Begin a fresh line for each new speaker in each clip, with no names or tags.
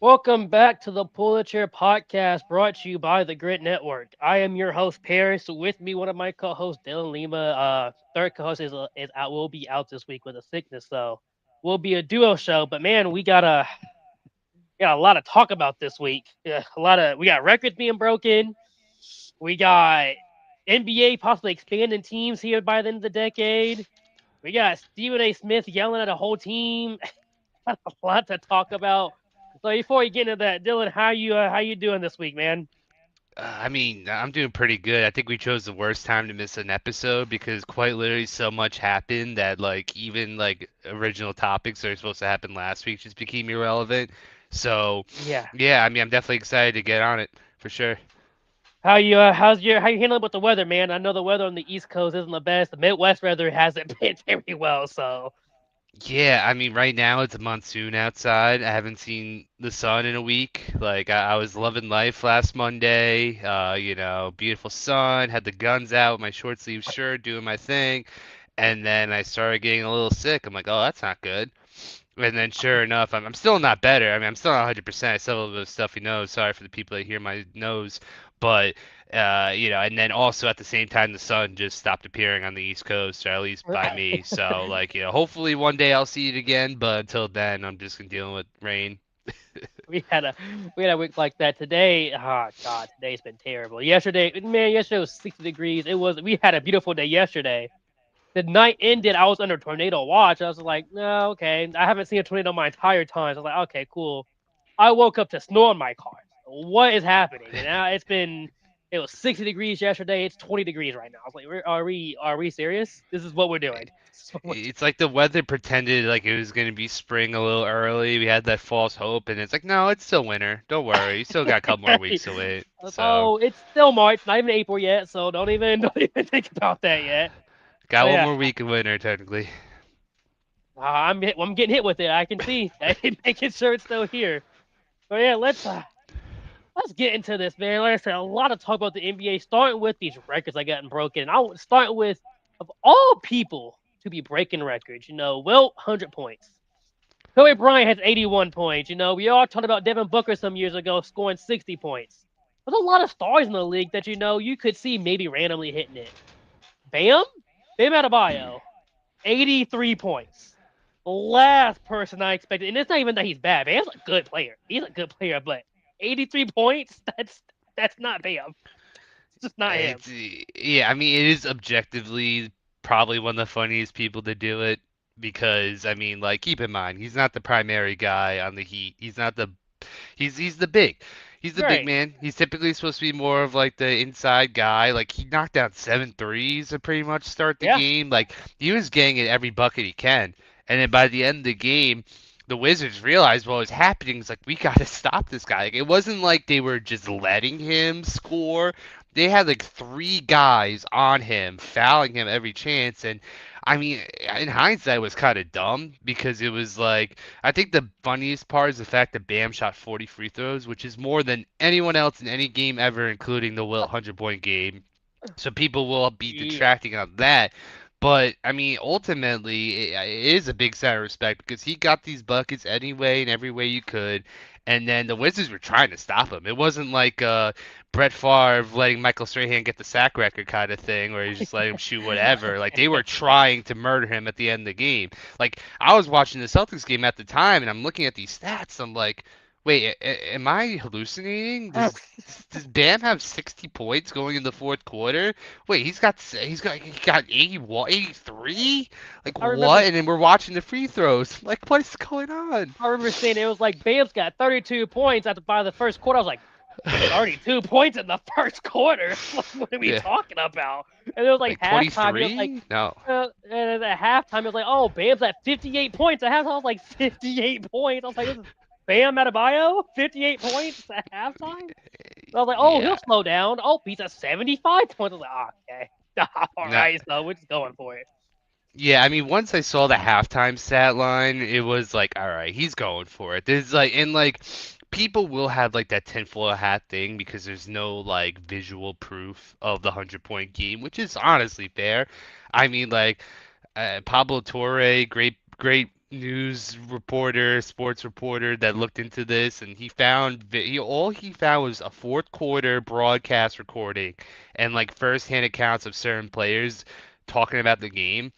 Welcome back to the Pulitzer Podcast, brought to you by the Grit Network. I am your host Paris. With me, one of my co-hosts, Dylan Lima. Third co-host is out. Will be out this week with a sickness, so we'll be a duo show. But man, we got a lot of talk about this week. Yeah, we got records being broken. We got NBA possibly expanding teams here by the end of the decade. We got Stephen A. Smith yelling at a whole team. A lot to talk about. So before we get into that, Dylan, how you doing this week, man?
I'm doing pretty good. I think we chose the worst time to miss an episode because quite literally so much happened that like even like original topics that are supposed to happen last week just became irrelevant. So,
Yeah.
yeah, I'm definitely excited to get on it for sure.
How you handling with the weather, man? I know the weather on the East Coast isn't the best. The Midwest weather hasn't been very well, so
Yeah, right now it's a monsoon outside. I haven't seen the sun in a week. Like I was loving life last Monday. Beautiful sun, had the guns out with my short sleeve shirt, doing my thing. And then I started getting a little sick. I'm like, oh, that's not good. And then sure enough, I'm still not better. I'm still not 100%. I still have a little bit of stuffy nose. Sorry for the people that hear my nose. But, and then also at the same time, the sun just stopped appearing on the East Coast, or at least by me. So, like, hopefully one day I'll see it again. But until then, I'm just gonna deal with rain.
we had a we had a week like that today. Oh God, today's been terrible. Yesterday was 60 degrees. We had a beautiful day yesterday. The night ended, I was under tornado watch. I was like, no, okay. I haven't seen a tornado my entire time. So I was like, okay, cool. I woke up to snow in my car. What is happening? And now it was 60 degrees yesterday. It's 20 degrees right now. I was like, are we serious? This is what we're doing. This is what we're
It's like the weather pretended like it was gonna be spring a little early. We had that false hope, and it's like, no, it's still winter. Don't worry, you still got a couple more
doing.
weeks to wait. So,
Oh, it's still March, not even April yet. So don't even don't even think about that yet.
got
But
one
yeah,
more week of winter technically.
I'm getting hit with it. I can see. Making sure it's still here. But yeah, let's get into this, man. Like I said, a lot of talk about the NBA, starting with these records I gotten broken. And I'll start with, of all people to be breaking records, Wilt, 100 points. Kobe Bryant has 81 points. We all talked about Devin Booker some years ago scoring 60 points. There's a lot of stars in the league that, you could see maybe randomly hitting it. Bam? Bam Adebayo, 83 points. Last person I expected, and it's not even that he's bad. Bam's a good player. He's a good player, but 83 points, that's not Bam. It's just not him.
Yeah, it is objectively probably one of the funniest people to do it because like keep in mind, he's not the primary guy on the Heat. He's the big. He's the big
Right.
man. He's typically supposed to be more of like the inside guy. Like he knocked down 7 threes to pretty much start the
Yeah.
game. Like he was getting at every bucket he can. And then by the end of the game, the Wizards realized what was happening. It's like we got to stop this guy. Like, it wasn't like they were just letting him score. They had like three guys on him, fouling him every chance. And in hindsight, it was kind of dumb because it was like I think the funniest part is the fact that Bam shot 40 free throws, which is more than anyone else in any game ever, including the Wilt 100-point game. So people will be
Yeah.
detracting on that. But ultimately, it is a big sign of respect because he got these buckets anyway and every way you could. And then the Wizards were trying to stop him. It wasn't like Brett Favre letting Michael Strahan get the sack record kind of thing, where he's just letting him shoot whatever. Like they were trying to murder him at the end of the game. Like I was watching the Celtics game at the time, and I'm looking at these stats. I'm like, wait, am I hallucinating? Does Bam have 60 points going in the fourth quarter? Wait, he got 81, 83? Like
I remember
what? And then we're watching the free throws. Like what is going on?
I remember saying it was like Bam's got 32 points after by the first quarter. I was like, 32 points in the first quarter. Like, what are we
Yeah,
talking about? And it was like
like
halftime. It was like,
23? No.
and at halftime, it was like, oh, Bam's at 58 points. At halftime, I was like, 58 points. I was like, this is Bam Adebayo, 58 points at halftime. I was like, oh,
Yeah.
he'll slow down. Oh, he's at 75 points. I was like, oh, okay. All
No.
right, so we're just going for it.
Yeah, once I saw the halftime stat line, it was like, all right, he's going for it. There's like, and like, people will have like that tinfoil hat thing because there's no like visual proof of the 100-point game, which is honestly fair. Pablo Torre, great, great. news reporter, sports reporter that looked into this, and all he found was a fourth quarter broadcast recording and like first-hand accounts of certain players talking about the game.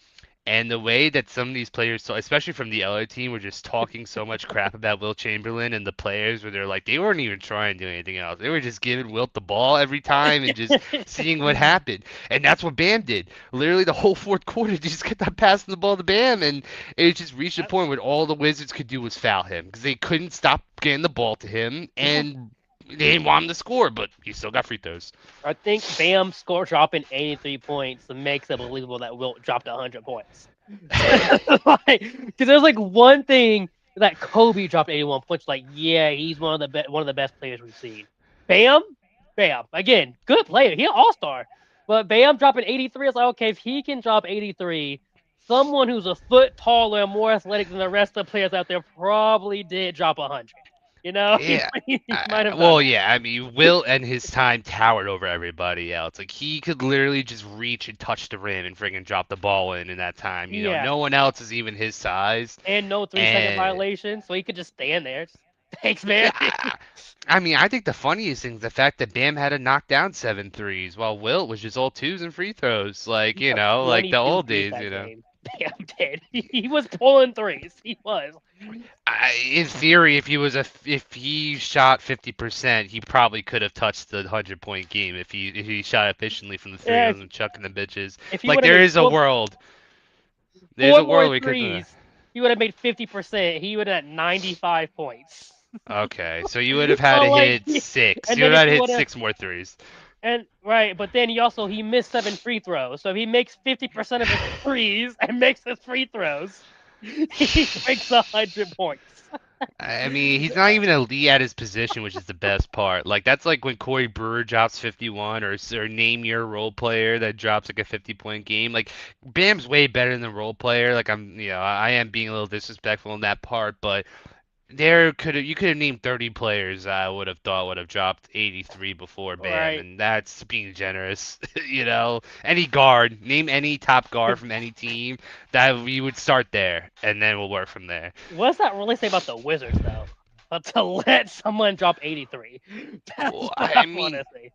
And the way that some of these players, especially from the other team, were just talking so much crap about Wilt Chamberlain and the players, where they're like, they weren't even trying to do anything else. They were just giving Wilt the ball every time and just seeing what happened. And that's what Bam did. Literally the whole fourth quarter, they just kept on passing the ball to Bam, and it just reached a point where all the Wizards could do was foul him because they couldn't stop getting the ball to him, and they didn't want him to score, but he still got free throws.
I think Bam score dropping 83 points makes it believable that Wilt dropped 100 points. Because there's like one thing that Kobe dropped 81 points. Like, yeah, he's one of the best players we've seen. Bam, again, good player. He's an all-star. But Bam dropping 83 is like, okay, if he can drop 83, someone who's a foot taller and more athletic than the rest of the players out there probably did drop 100. You know,
Yeah.
he might have done
Well,
that.
yeah, I mean, Wilt and his time towered over everybody else. Like, he could literally just reach and touch the rim and friggin' drop the ball in that time.
Yeah,
No one else is even his size.
and no 3-second
And
violation, so he could just stand there. Thanks, man.
yeah, I mean, I think the funniest thing is the fact that Bam had to knock down 7 threes while Wilt was just all twos and free throws. Like,
He took
like the
22
old
threes
days.
that game. Damn, did. He was pulling threes. He was.
In theory, if he shot 50%, he probably could have touched the 100-point game if he shot efficiently from the three
Yeah,
and was chucking the bitches.
if he
Like
would have
there
made
is a world, there's
four
a
more
world we could do that.
threes, he would have made 50%. He would have had 95 points.
Okay, so you would have had
So
to
like,
hit six.
and
You would
then
have
if
had to
he
hit
would have,
six more threes.
and right, but then he missed 7 free throws. So if he makes 50% of his threes and makes his free throws, he makes 100 points.
I mean, he's not even elite at his position, which is the best part. Like that's like when Corey Brewer drops 51, or name your role player that drops like a 50-point game. Like Bam's way better than the role player. Like I am being a little disrespectful in that part, but you could have named 30 players I would have thought would have dropped 83 before Bam,
Right.
and that's being generous. Any guard, name any top guard from any team that we would start there, and then we'll work from there.
What does that really say about the Wizards, though? But to let someone drop 83. That's
Well,
what
I
I want to
mean,
see.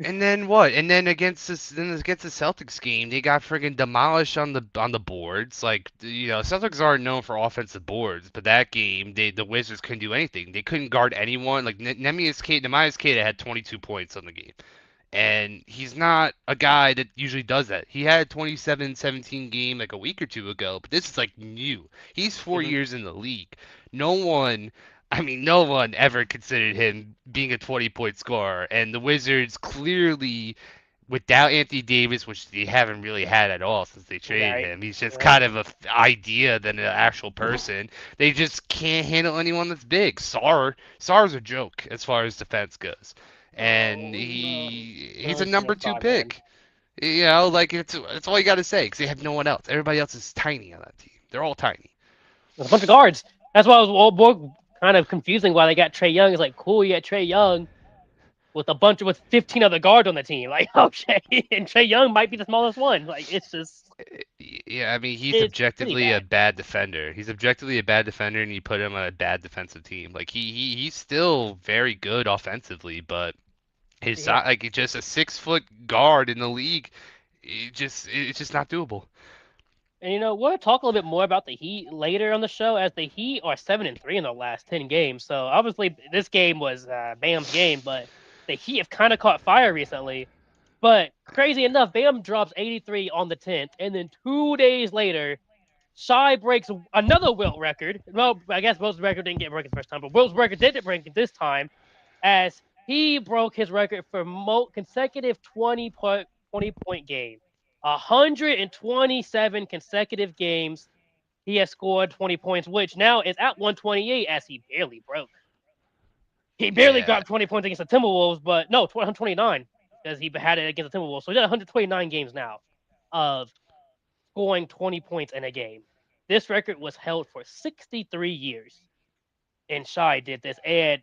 and then what? And then against the Celtics game, they got friggin' demolished on the boards. Like Celtics aren't known for offensive boards, but that game, the Wizards couldn't do anything. They couldn't guard anyone. Like Nemias Queta had 22 points on the game. And he's not a guy that usually does that. He had a 27-17 game like a week or two ago, but this is like new. He's 4 years in the league. No one, no one ever considered him being a 20-point scorer. And the Wizards clearly, without Anthony Davis, which they haven't really had at all since they traded
Right.
him, he's just
Right.
kind of an idea than an actual person. They just can't handle anyone that's big. Sar's a joke as far as defense goes, and
Oh no.
he's a
Never seen a
number two
star, man.
pick. Like it's all you got to say because they have no one else. Everybody else is tiny on that team. They're all tiny.
There's a bunch of guards. That's why I was all more kind of confusing why they got Trey Young. It's like, cool, you got Trey Young with 15 other guards on the team. Like, okay, and Trey Young might be the smallest one. Like,
Yeah, I mean he's
it's pretty
objectively a
bad.
bad defender. He's objectively a bad defender, and you put him on a bad defensive team. Like he's still very good offensively, but
Yeah.
just a 6 foot guard in the league, it's just not doable.
And we'll talk a little bit more about the Heat later on the show, as the Heat are 7-3 in their last 10 games. So obviously this game was Bam's game, but the Heat have kind of caught fire recently. But crazy enough, Bam drops 83 on the 10th, and then 2 days later, Shy breaks another Wilt record. Well, I guess Wilt's record didn't get broken the first time, but Wilt's record did break it this time, as he broke his record for consecutive 20-point game. 127 consecutive games he has scored 20 points, which now is at 128 as he barely broke. He barely
Yeah,
got 20 points against the Timberwolves, but no, 129 because he had it against the Timberwolves. So he's at 129 games now of scoring 20 points in a game. This record was held for 63 years, and Shy did this. And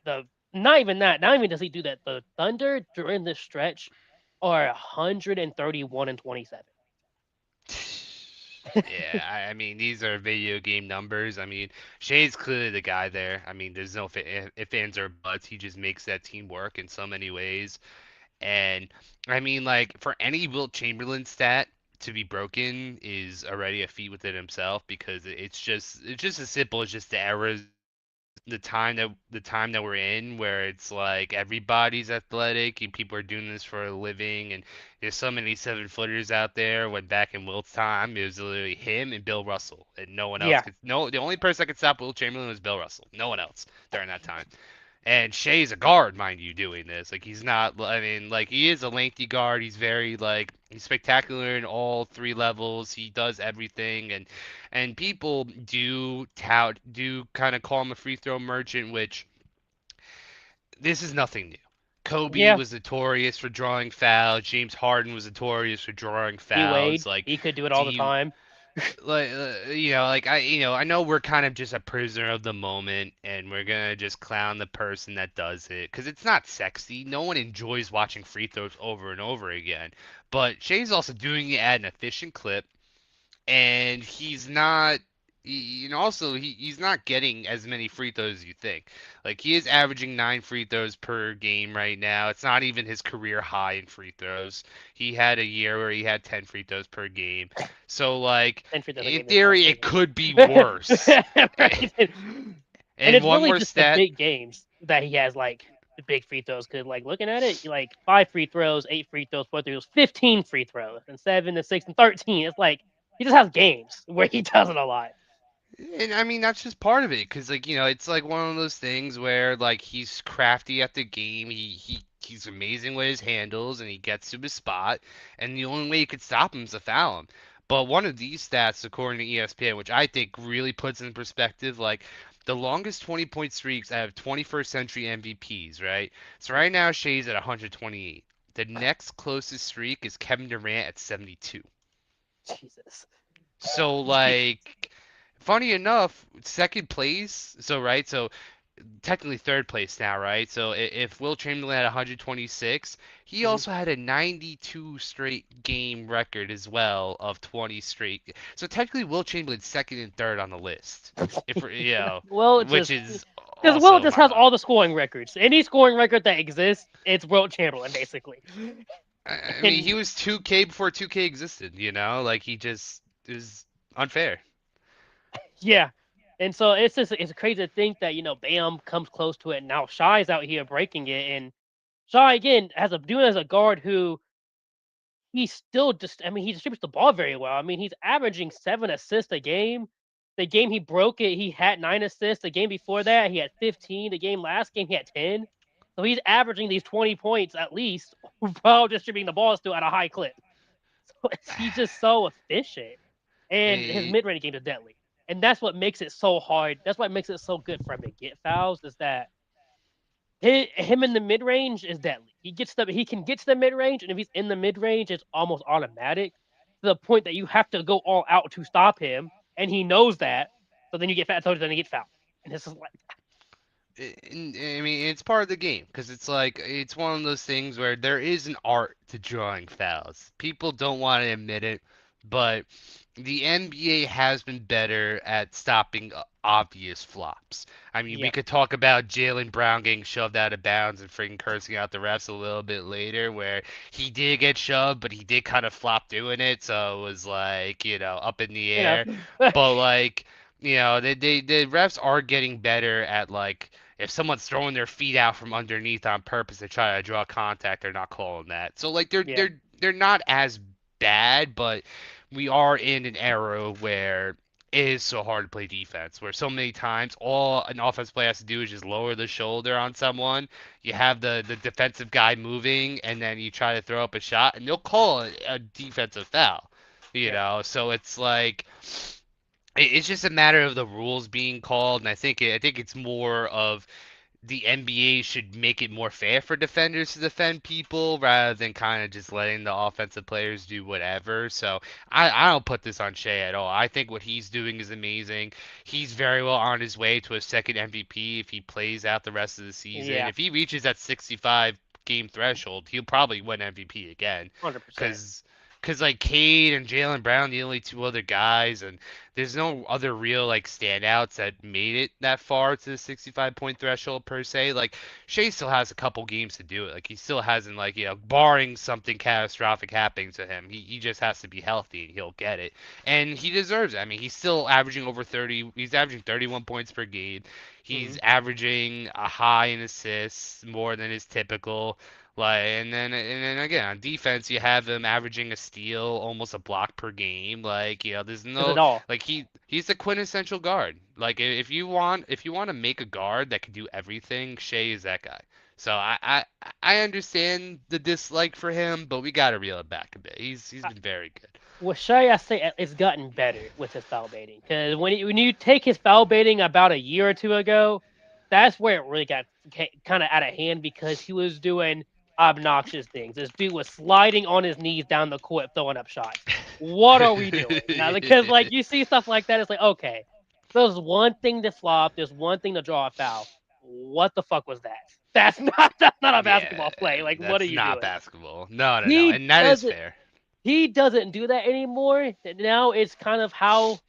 the not even that, not even does he do that. The Thunder during this stretch are 131-27.
Yeah, I mean, these are video game numbers. I mean, Shea's clearly the guy there. I mean, there's no if ands or buts. He just makes that team work in so many ways. And I mean, like, for any Wilt Chamberlain stat to be broken is already a feat within himself because it's just as simple as just the errors, the time that we're in where it's like everybody's athletic and people are doing this for a living and there's so many 7-footers out there. When back in Wilt's time, it was literally him and Bill Russell, and no one else
Yeah,
could. No, the only person that could stop Wilt Chamberlain was Bill Russell. No one else during that time. And Shea's a guard, mind you, doing this. Like he's not. I mean, like he is a lengthy guard. He's very like he's spectacular in all three levels. He does everything, and people do kind of call him a free throw merchant, which this is nothing new. Kobe
yeah.
was notorious for drawing fouls. James Harden was notorious for drawing
D Wade,
fouls. Like,
he could do it all
do
the
you
time.
like I know we're kind of just a prisoner of the moment, and we're gonna just clown the person that does it because it's not sexy. No one enjoys watching free throws over and over again. But Shea's also doing it at an efficient clip, and he's not. Also he's not getting as many free throws as you think. Like he is averaging 9 free throws per game right now. It's not even his career high in free throws. He had a year where he had 10 free throws per game. So like
And for the
in
game this last
theory it
season.
could be worse.
Right. And
And
it's
one
really
more
just the
stat.
big games that he has, like the big free throws. Cause like looking at it, like 5 free throws, 8 free throws, 4 throws, 15 free throws, and 7 and 6 and 13. It's like he just has games where he does it a lot.
And I mean that's just part of it, because like it's like one of those things where like he's crafty at the game. He's amazing with his handles, and he gets to his spot. And the only way you could stop him is to foul him. But one of these stats, according to ESPN, which I think really puts in perspective, like the longest 20-point streaks out of 21st century MVPs, right? So right now Shea's at 128. The next closest streak is Kevin Durant at 72.
Jesus.
So like funny enough, second place. So right, so technically third place now, right? So if Will Chamberlain had 126, he
Mhm.
also had a 92 straight game record as well of 20 straight. So technically, Will Chamberlain's second and third on the list, if
Well,
which
just
is
because Will
also
just
mind
has
boggling.
all the scoring records. Any scoring record that exists, it's Wilt Chamberlain basically.
I mean, he
And
was 2K before 2K existed, like he just is unfair.
yeah. And so it's crazy to think that Bam comes close to it. And now Shy's out here breaking it, and Shy again has a doing as a guard who he still just I mean he distributes the ball very well. I mean he's averaging 7 assists a game. The game he broke it, he had 9 assists. The game before that, he had 15. The game last game, he had 10. So he's averaging these 20 points at least while distributing the ball still at a high clip. So he's just so efficient, and his
Eh,
mid range game is deadly. And that's what makes it so hard. That's what makes it so good for him to get fouls. Is that him in the mid range is deadly. He can get to the mid range, and if he's in the mid range, it's almost automatic to the point that you have to go all out to stop him, and he knows that. So then you get fouled, then you get fouled, and it's just like
I mean, it's part of the game because it's like it's one of those things where there is an art to drawing fouls. People don't want to admit it, but the NBA has been better at stopping obvious flops. I mean, we
yeah,
could talk about Jalen Brown getting shoved out of bounds and freaking cursing out the refs a little bit later, where he did get shoved, but he did kind of flop doing it, so it was like, up in the
you know,
air. But like, the refs are getting better at like if someone's throwing their feet out from underneath on purpose to try to draw contact, they're not calling that. So like they're
yeah,
they're they're not as bad, but we are in an era where it is so hard to play defense, where so many times all an offense player has to do is just lower the shoulder on someone. You have the defensive guy moving, and then you try to throw up a shot, and they'll call a defensive foul.
yeah,
So it's like it's just a matter of the rules being called, and I think it's more of the NBA should make it more fair for defenders to defend people rather than kind of just letting the offensive players do whatever. So I don't put this on Shea at all. I think what he's doing is amazing. He's very well on his way to a second MVP if he plays out the rest of the season.
yeah,
If he reaches that 65 game threshold, he'll probably win MVP again
100%.
because because like Cade and Jalen Brown, the only two other guys, and there's no other real like standouts that made it that far to the 65 point threshold per se. Like Shea still has a couple games to do it. Like he still hasn't like barring something catastrophic happening to him, he just has to be healthy and he'll get it. And he deserves it. I mean, he's still averaging over 30. He's averaging 31 points per game.
Hmm.
He's averaging a high in assists more than his typical. Like and then again on defense you have him averaging a steal, almost a block per game. Like there's
Does it
no
all.
like he's the quintessential guard. Like if you want to make a guard that can do everything, Shea is that guy. So I understand the dislike for him, but we gotta reel it back a bit. He's been very good.
With Shea, I say it's gotten better with his foul baiting. Because when you take his foul baiting about a year or two ago, that's where it really got kind of out of hand because he was doing obnoxious things. This dude was sliding on his knees down the court, throwing up shots. What are we doing now? Because like you see stuff like that, it's like okay, there's one thing to flop, there's one thing to draw a foul. What the fuck was that? That's not a
Yeah,
basketball play. Like what are
that's
you
not
doing?
basketball. No, no, no,
He
and that is
doesn't
fair.
he doesn't do that anymore. Now it's kind of how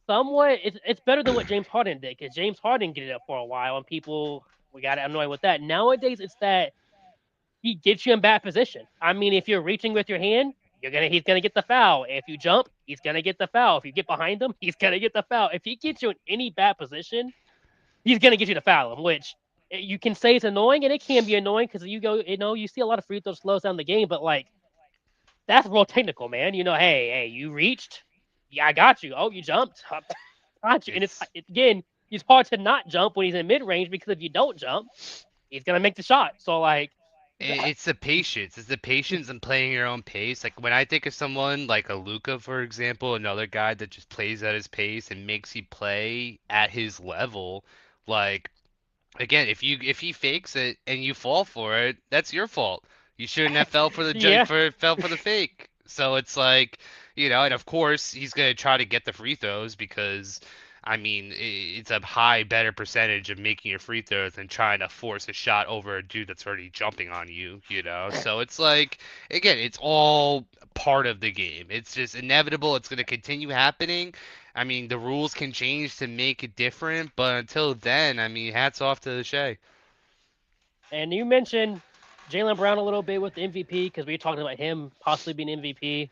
somewhat it's better than what James Harden did because James Harden did it for a while and people we got annoyed with that. Nowadays it's that he gets you in bad position. I mean, if you're reaching with your hand, he's gonna get the foul. If you jump, he's gonna get the foul. If you get behind him, he's gonna get the foul. If he gets you in any bad position, he's gonna get you to foul him, which you can say it's annoying and it can be annoying because you see a lot of free throws slows down the game, but like that's real technical, man. Hey, you reached. Yeah, I got you. Oh, you jumped. Got you. And
It's
again, it's hard to not jump when he's in mid range because if you don't jump, he's gonna make the shot. So like,
It's the patience. It's the patience and playing your own pace. Like when I think of someone like a Luca, for example, another guy that just plays at his pace and makes you play at his level. Like again, if he fakes it and you fall for it, that's your fault. You shouldn't have fell for the
yeah,
fell for the fake. So it's like, and of course he's gonna try to get the free throws because I mean it's a high better percentage of making your free throws than trying to force a shot over a dude that's already jumping on you. So it's like again, it's all part of the game. It's just inevitable. It's gonna continue happening. I mean, the rules can change to make it different, but until then, I mean, hats off to Shea.
and you mentioned Jalen Brown a little bit with the MVP because we were talking about him possibly being MVP.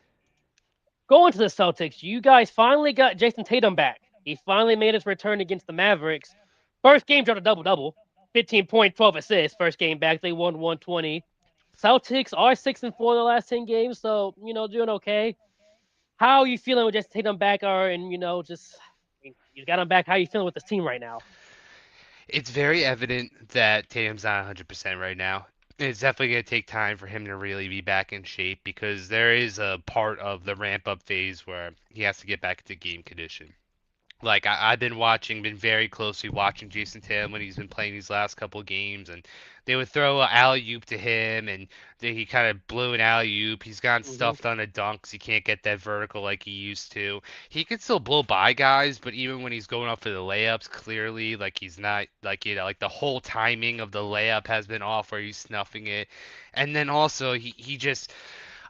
Going to the Celtics, you guys finally got Jason Tatum back. He finally made his return against the Mavericks. First game dropped a double double, 15 point, 12 assists. First game back, they won 120. Celtics are 6-4 the last 10 games, so doing okay. How are you feeling with Jason Tatum back? And you got him back. How are you feeling with this team right now?
It's very evident that Tatum's not 100% right now. It's definitely going to take time for him to really be back in shape because there is a part of the ramp up phase where he has to get back into game condition. Like I've been very closely watching Jason Tatum when he's been playing these last couple games, and they would throw an alley oop to him, and then he kind of blew an alley oop. He's gotten
Hmm.
stuffed on a dunk, 'cause he can't get that vertical like he used to. He can still blow by guys, but even when he's going up for the layups, clearly like he's not like like the whole timing of the layup has been off where he's snuffing it, and then also he just.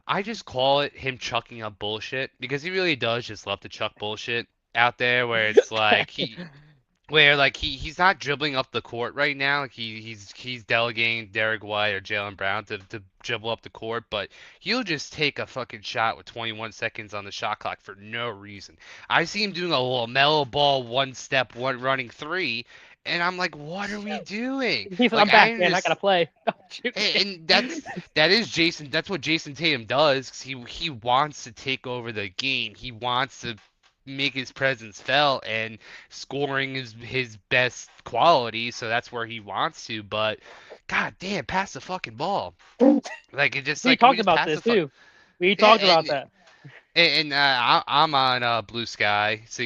I just call it him chucking up bullshit because he really does just love to chuck bullshit out there where it's like he's not dribbling up the court right now. Like he's delegating Derek White or Jalen Brown to dribble up the court, but he'll just take a fucking shot with 21 seconds on the shot clock for no reason. I see him doing a LaMelo Ball one step, one running three, and I'm like, what are we doing?
He said, "I'm
Like I
back, man. I
understand.
gotta play."
And that is Jason. That's what Jason Tatum does. 'Cause he wants to take over the game. He wants to make his presence felt, and scoring is his best quality. So that's where he wants to. But god damn, pass the fucking ball. Like it just
We
like can we
talked
just
about
pass
this
the fuck?
too. We
Yeah,
talked about that.
and I'm on Blue Sky, so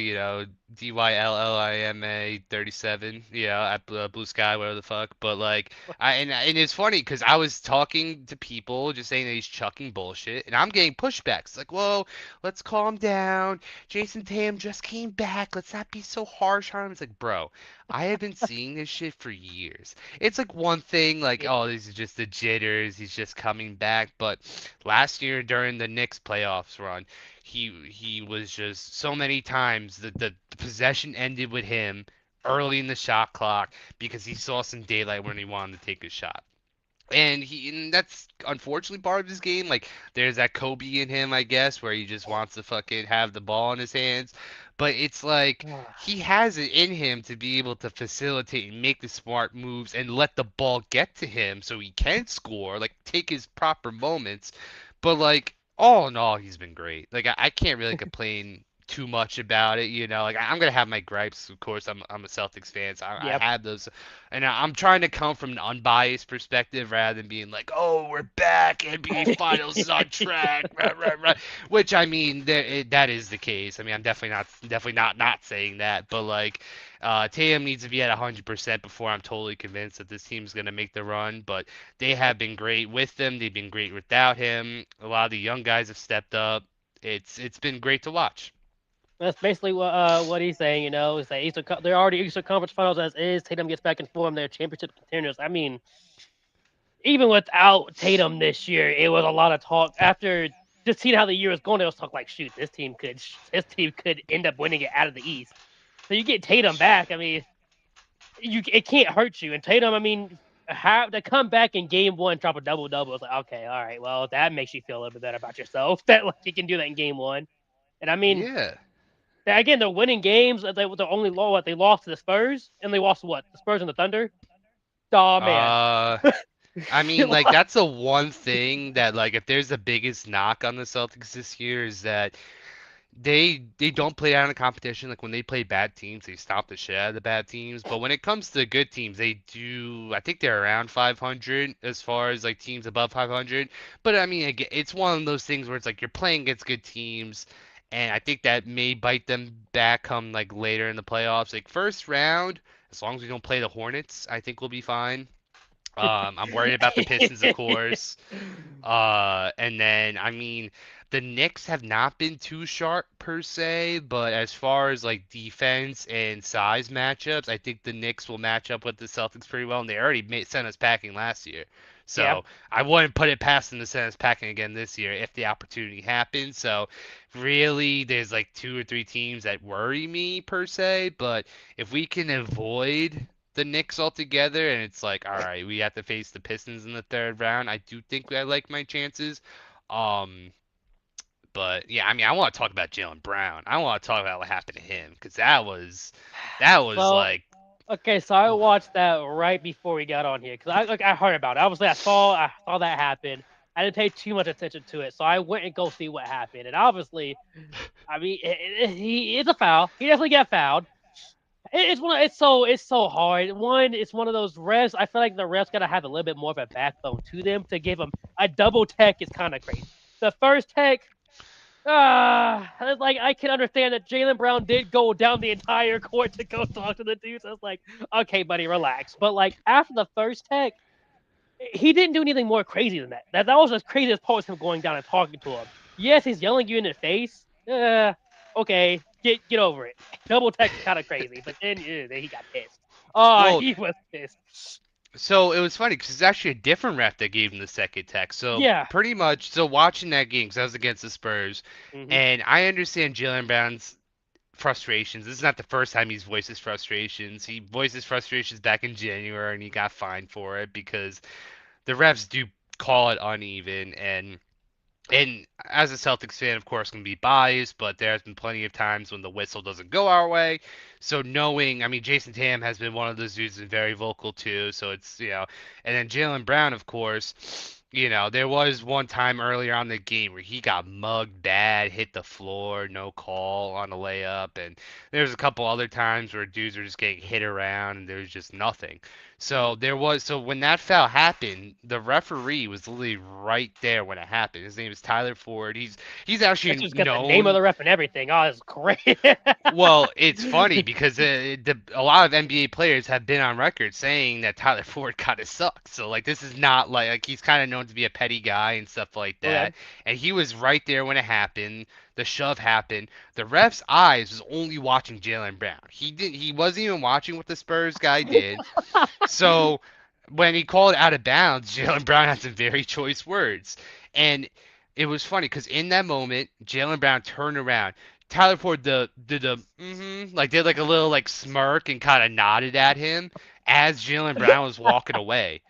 Dylllima 37, at Blue Sky, whatever the fuck. But like, and it's funny because I was talking to people just saying that he's chucking bullshit, and I'm getting pushbacks like, whoa, let's calm down. Jason Tatum just came back. Let's not be so harsh on him. It's like, bro, I have been seeing this shit for years. It's like one thing, like,
Yeah.
oh, this is just the jitters. He's just coming back. But last year during the Knicks playoffs run, he was just so many times the possession ended with him early in the shot clock because he saw some daylight when he wanted to take a shot. And that's unfortunately part of his game. Like there's that Kobe in him, I guess, where he just wants to fucking have the ball in his hands. But it's like he has it in him to be able to facilitate and make the smart moves and let the ball get to him so he can score, like take his proper moments. But like all in all, he's been great. Like I can't really complain too much about it, you know. Like I'm gonna have my gripes, of course. I'm a Celtics fan, so I
Yep.
have those, and I'm trying to come from an unbiased perspective rather than being like, oh, we're back, NBA Finals is on track, rah, rah, rah. Which I mean, that is the case. I mean, I'm definitely not saying that, but like. Tatum needs to be at 100% before I'm totally convinced that this team's going to make the run. But they have been great with them. They've been great without him. A lot of the young guys have stepped up. It's been great to watch.
That's basically what he's saying. You know, is that they're already Eastern Conference Finals as is. Tatum gets back and form. They're championship contenders. I mean, even without Tatum this year, it was a lot of talk after just seeing how the year was going. There was talk like, shoot, this team could end up winning it out of the East. So you get Tatum back. I mean, it can't hurt you. And Tatum, I mean, how to come back in game one, drop a double double. It's like, okay, all right, well, that makes you feel a little bit better about yourself. That like you can do that in game one. And I mean,
Yeah.
again, they're winning games. They only what they lost to the Spurs, and they lost to what the Spurs and the Thunder. Oh man,
Uh, I mean, like that's the one thing that like if there's the biggest knock on the Celtics this year is that they don't play out in a competition. Like when they play bad teams, they stop the shit out of the bad teams. But when it comes to good teams, they do. I think they're around 500 as far as like teams above 500. But I mean, again, it's one of those things where it's like you're playing against good teams, and I think that may bite them back come like later in the playoffs. Like first round, as long as we don't play the Hornets, I think we'll be fine. I'm worried about the Pistons, of course. And then I mean, the Knicks have not been too sharp per se, but as far as like defense and size matchups, I think the Knicks will match up with the Celtics pretty well, and they already sent us packing last year.
yeah.
So I wouldn't put it past them to send us packing again this year if the opportunity happens. So really, there's like two or three teams that worry me per se, but if we can avoid the Knicks altogether, and it's like, all right, we have to face the Pistons in the third round. I do think I like my chances. Um, but yeah, I mean, I want to talk about Jalen Brown. I want to talk about what happened to him because that was
So
like,
okay, so I watched that right before we got on here because I heard about it. Obviously, I saw that happen. I didn't pay too much attention to it, so I went and go see what happened. And obviously, I mean, he is a foul. He definitely got fouled. It's so hard. One, it's one of those refs. I feel like the refs gotta have a little bit more of a backbone to them to give them a double tech is kind of crazy. The first tech, like I can understand that Jalen Brown did go down the entire court to go talk to the dudes. So I was like, okay, buddy, relax. But like after the first tech, he didn't do anything more crazy than that. That was as crazy as part was him going down and talking to him. Yes, he's yelling you in the face. Okay, get over it. Double text kind of crazy, but then he got pissed. Oh,
well,
he was pissed.
so it was funny because it's actually a different ref that gave him the second text. So
Yeah.
pretty much, so watching that game, because I was against the Spurs,
Hmm.
and I understand Jalen Brown's frustrations. This is not the first time he's voiced his frustrations. He voiced his frustrations back in January and he got fined for it because the refs do call it uneven and as a Celtics fan, of course, can be biased, but there's been plenty of times when the whistle doesn't go our way. So knowing, I mean, Jason Tatum has been one of those dudes who's been very vocal too. So it's, and then Jalen Brown, of course, There was one time earlier on the game where he got mugged bad, hit the floor, no call on a layup, and there's a couple other times where dudes were just getting hit around and there was just nothing. So when that foul happened, the referee was literally right there when it happened. His name is Tyler Ford. He's
Let's
actually
just get the name of
known.
the ref and everything. Oh, it's great.
Well, it's funny because a lot of NBA players have been on record saying that Tyler Ford kind of sucks. So like this is not like he's kind of known to be a petty guy and stuff like
Okay.
that. And he was right there when it happened. The shove happened. The ref's eyes was only watching Jalen Brown. He wasn't even watching what the Spurs guy did. So when he called out of bounds, Jalen Brown had some very choice words. And it was funny because in that moment, Jalen Brown turned around. Tyler Ford did the like did like a little like smirk and kind of nodded at him as Jalen Brown was walking away.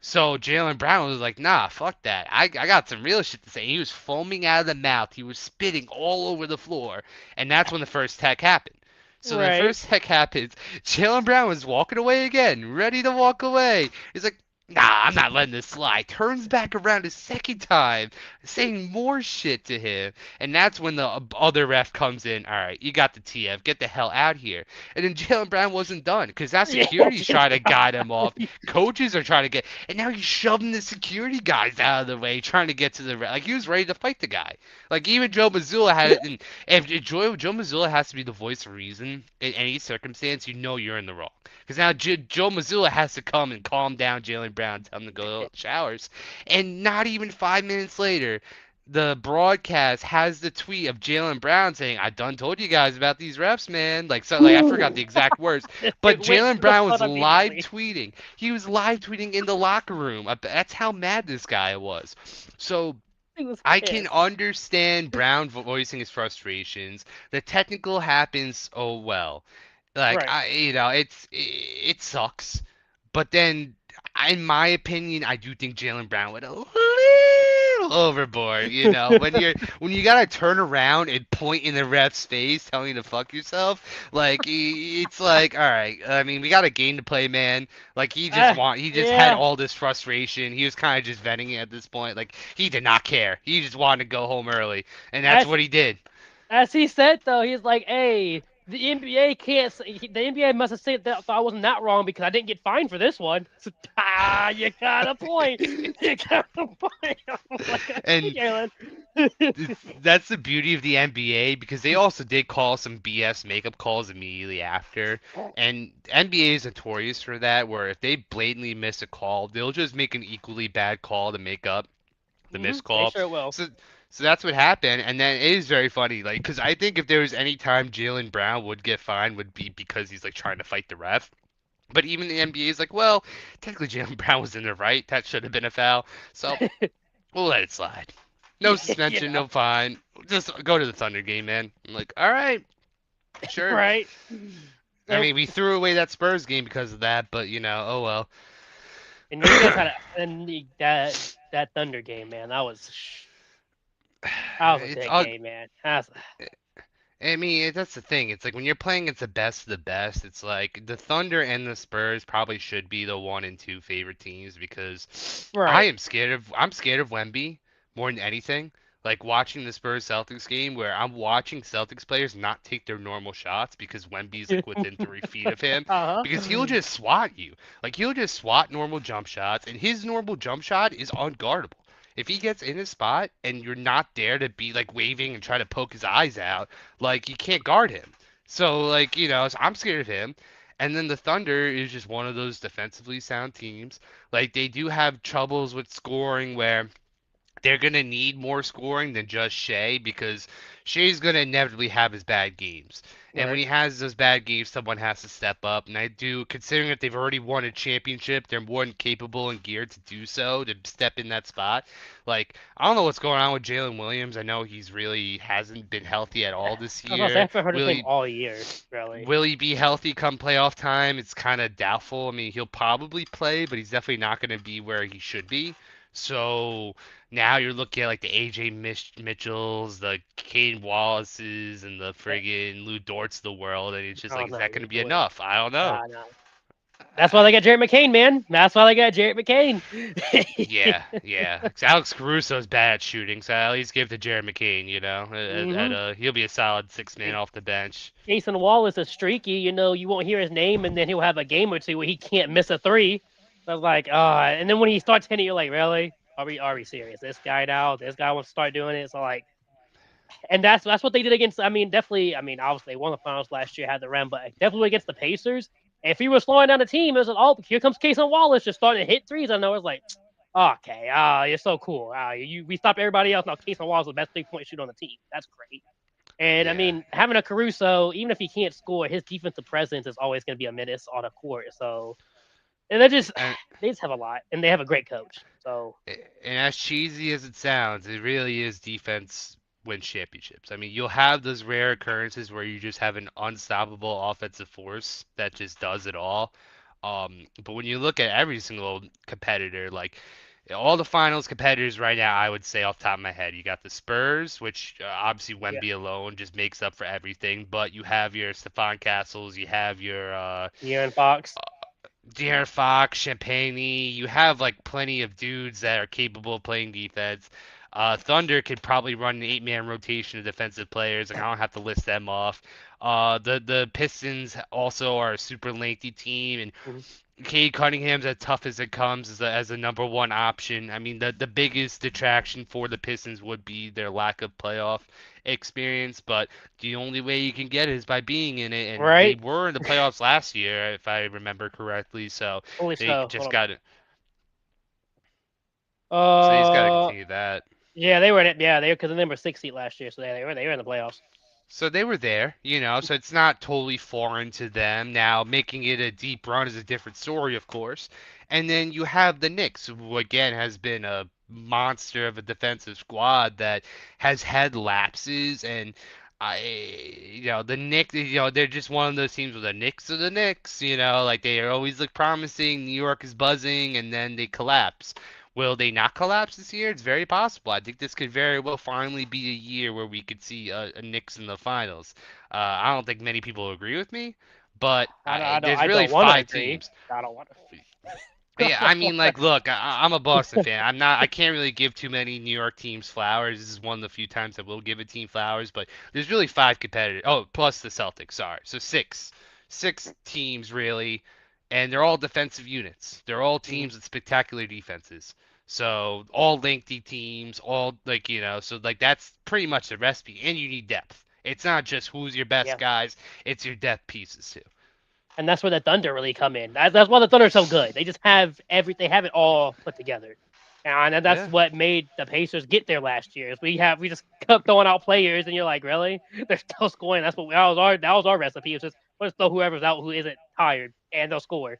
So Jalen Brown was like, nah, fuck that. I got some real shit to say. He was foaming out of the mouth. He was spitting all over the floor. And that's when the first tech happened. So the
Right.
first tech happens. Jalen Brown was walking away again, ready to walk away. He's like, nah, I'm not letting this slide. Turns back around a second time, saying more shit to him. And that's when the other ref comes in. All right, you got the TF. Get the hell out here. And then Jalen Brown wasn't done because that
Yeah.
security's trying to guide him off. Coaches are trying to get, and now he's shoving the security guys out of the way, trying to get to the like he was ready to fight the guy. Like even Joe Mazzulla had it, and if Joe Mazzulla has to be the voice of reason in any circumstance, you're in the wrong. Because now Joe Mazzulla has to come and calm down Jalen Brown, tell him to go to showers, and not even 5 minutes later, the broadcast has the tweet of Jalen Brown saying, "I done told you guys about these refs, man." Like I forgot the exact words, but
It went
Jalen
to the
Brown was
front
live
immediately.
tweeting. He was live tweeting in the locker room. That's how mad this guy was. So
He was
I can
pissed.
understand Brown voicing his frustrations. The technical happens, oh well. Like
Right.
it sucks. But then, in my opinion, I do think Jalen Brown went a little overboard. When you gotta turn around and point in the ref's face, telling you to fuck yourself. Like it's like, all right. I mean, we got a game to play, man. Like he just had
Yeah.
all this frustration. He was kind of just venting it at this point. Like he did not care. He just wanted to go home early, and that's
As
what he did.
as he said though, he's like, "Hey, the NBA can't. The NBA must have said that I wasn't that wrong because I didn't get fined for this one." So, you got a point. You got a point. I'm like, okay,
And
Jalen.
that's the beauty of the NBA because they also did call some BS makeup calls immediately after. And NBA is notorious for that, where if they blatantly miss a call, they'll just make an equally bad call to make up the missed
They
call.
sure will.
So so that's what happened, and then it is very funny, like, because I think if there was any time Jalen Brown would get fined would be because he's like trying to fight the ref. But even the NBA is like, well, technically Jalen Brown was in the right. That should have been a foul. So we'll let it slide. No
Yeah, you
suspension,
know,
no fine. Just go to the Thunder game, man. I'm like, all right, sure.
right?
I
And,
mean, we threw away that Spurs game because of that, but oh well.
and you guys had that Thunder game, man. That was a
It's
big
all.
game, man. That's,
I mean, that's the thing. It's like when you're playing against the best of the best, it's like the Thunder and the Spurs probably should be the 1 and 2 favorite teams because
right.
I'm scared of Wemby more than anything. Like watching the Spurs Celtics game where I'm watching Celtics players not take their normal shots because Wemby's like within 3 feet of him
Uh
because he'll
huh.
just swat you. Like he'll just swat normal jump shots and his normal jump shot is unguardable. If he gets in his spot and you're not there to be like waving and try to poke his eyes out, like you can't guard him. So like, so I'm scared of him. And then the Thunder is just one of those defensively sound teams. Like they do have troubles with scoring where they're going to need more scoring than just Shea because Shea's going to inevitably have his bad games. And when
Right.
he has those bad games, someone has to step up. And I do, considering that they've already won a championship, they're more than capable and geared to do so, to step in that spot. Like, I don't know what's going on with Jalen Williams. I know he's really hasn't been healthy at all this
I was gonna say I
year.
haven't heard his
Will
name
he
all year, really.
Will he be healthy come playoff time? It's kind of doubtful. I mean, he'll probably play, but he's definitely not going to be where he should be. So now you're looking at like the AJ Mitchells, the Caden Wallaces, and the
Yeah.
friggin' Lou Dorts of the world, and it's just
Oh
like, is
no,
that going to
you
be
do it.
enough? I don't know.
No. That's why they got Jared McCain, man. That's why they got Jared McCain.
Yeah, yeah. 'Cause Alex Caruso's bad at shooting, so at least give to Jared McCain. You know,
hmm
he'll be a solid 6 man off the bench.
Jason Wallace is streaky. You won't hear his name, and then he'll have a game or two where he can't miss a three. So I was like, and then when he starts hitting, you're like, really? Are we serious? This guy now? This guy wants to start doing it. So like, and that's what they did against. I mean, definitely. I mean, obviously they won the finals last year, had the run, but definitely against the Pacers. And if he was slowing down the team, it was like, oh, here comes Casey Wallace just starting to hit threes. I know it's like, okay, you're so cool. We stop everybody else. Now Casey Wallace is the best 3-point shooter on the team. That's great. And I
Yeah.
mean, having a Caruso, even if he can't score, his defensive presence is always going to be a menace on the court. So, and they just
And
they just have a lot, and they have a great coach. So
and as cheesy as it sounds, it really is defense wins championships. I mean, you'll have those rare occurrences where you just have an unstoppable offensive force that just does it all. But when you look at every single competitor, like all the finals competitors right now, I would say off the top of my head, you got the Spurs, which obviously
yeah,
Wemby alone just makes up for everything. But you have your Stephon Castles, you have your
De'Aaron Fox,
De'Aaron Fox, Champagne, you have like plenty of dudes that are capable of playing defense. Thunder could probably run an 8 man rotation of defensive players. Like I don't have to list them off. The Pistons also are a super lengthy team, and
mhm.
Cade Cunningham's as tough as it comes as a number one option. I mean, the biggest detraction for the Pistons would be their lack of playoff experience, but the only way you can get it is by being in it, and they
Right?
were in the playoffs last year, if I remember correctly. So
Holy
they
so.
just
Hold
got to, so he's got to
on.
continue that.
Yeah, they were in it. Yeah, they because they were 6 seed last year, so they were in the playoffs.
So they were there, so it's not totally foreign to them. Now, making it a deep run is a different story, of course. And then you have the Knicks, who again has been a monster of a defensive squad that has had lapses. And the Knicks, they're just one of those teams where the Knicks are the Knicks, like they always look promising. New York is buzzing, and then they collapse. Will they not collapse this year? It's very possible. I think this could very well finally be a year where we could see a Knicks in the finals. I don't think many people agree with me, but there's
I
really
don't want to
five
agree.
teams.
I don't want
Yeah, I mean,
to.
like, look, I'm a Boston fan. I'm not. I can't really give too many New York teams flowers. This is one of the few times I will give a team flowers, but there's really five competitors. Oh, plus the Celtics. Sorry, so six teams really, and they're all defensive units. They're all teams with spectacular defenses. So all lengthy teams, all like so like that's pretty much the recipe. And you need depth. It's not just who's your best
Yeah,
guys; it's your depth pieces too.
and that's where the Thunder really come in. That's why the Thunder are so good. They just have they have it all put together, and that's
Yeah.
what made the Pacers get there last year. Is we just kept throwing out players, and you're like, really? They're still scoring. That was our recipe. It's just let's throw whoever's out who isn't tired, and they'll score.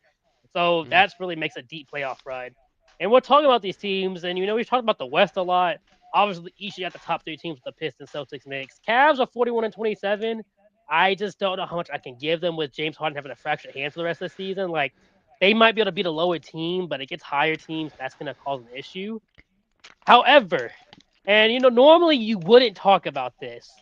So
Mm.
that's really makes a deep playoff run. And we're talking about these teams, and we talked about the West a lot. Obviously, each got the top three teams with the Pistons, Celtics, Knicks. Cavs are 41-27. I just don't know how much I can give them with James Harden having a fractured hand for the rest of the season. Like they might be able to beat a lower team, but it gets higher teams. That's going to cause an issue. However, and normally you wouldn't talk about this,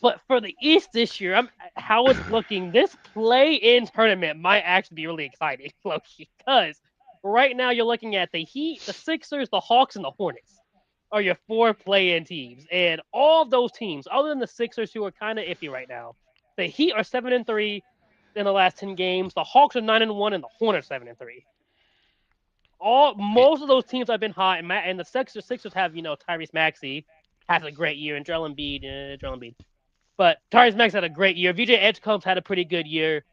but for the East this year, how it's looking. This play-in tournament might actually be really exciting, Loki, because right now you're looking at the Heat, the Sixers, the Hawks, and the Hornets are your four play-in teams, and all of those teams, other than the Sixers, who are kind of iffy right now, the Heat are 7-3 in the last 10 games. The Hawks are 9-1, and the Hornets 7-3. All
Yeah.
most of those teams have been hot, and the Sixers have Tyrese Maxey has a great year, and Joel Embiid. But Tyrese Maxey had a great year. VJ Edgecombe had a pretty good year.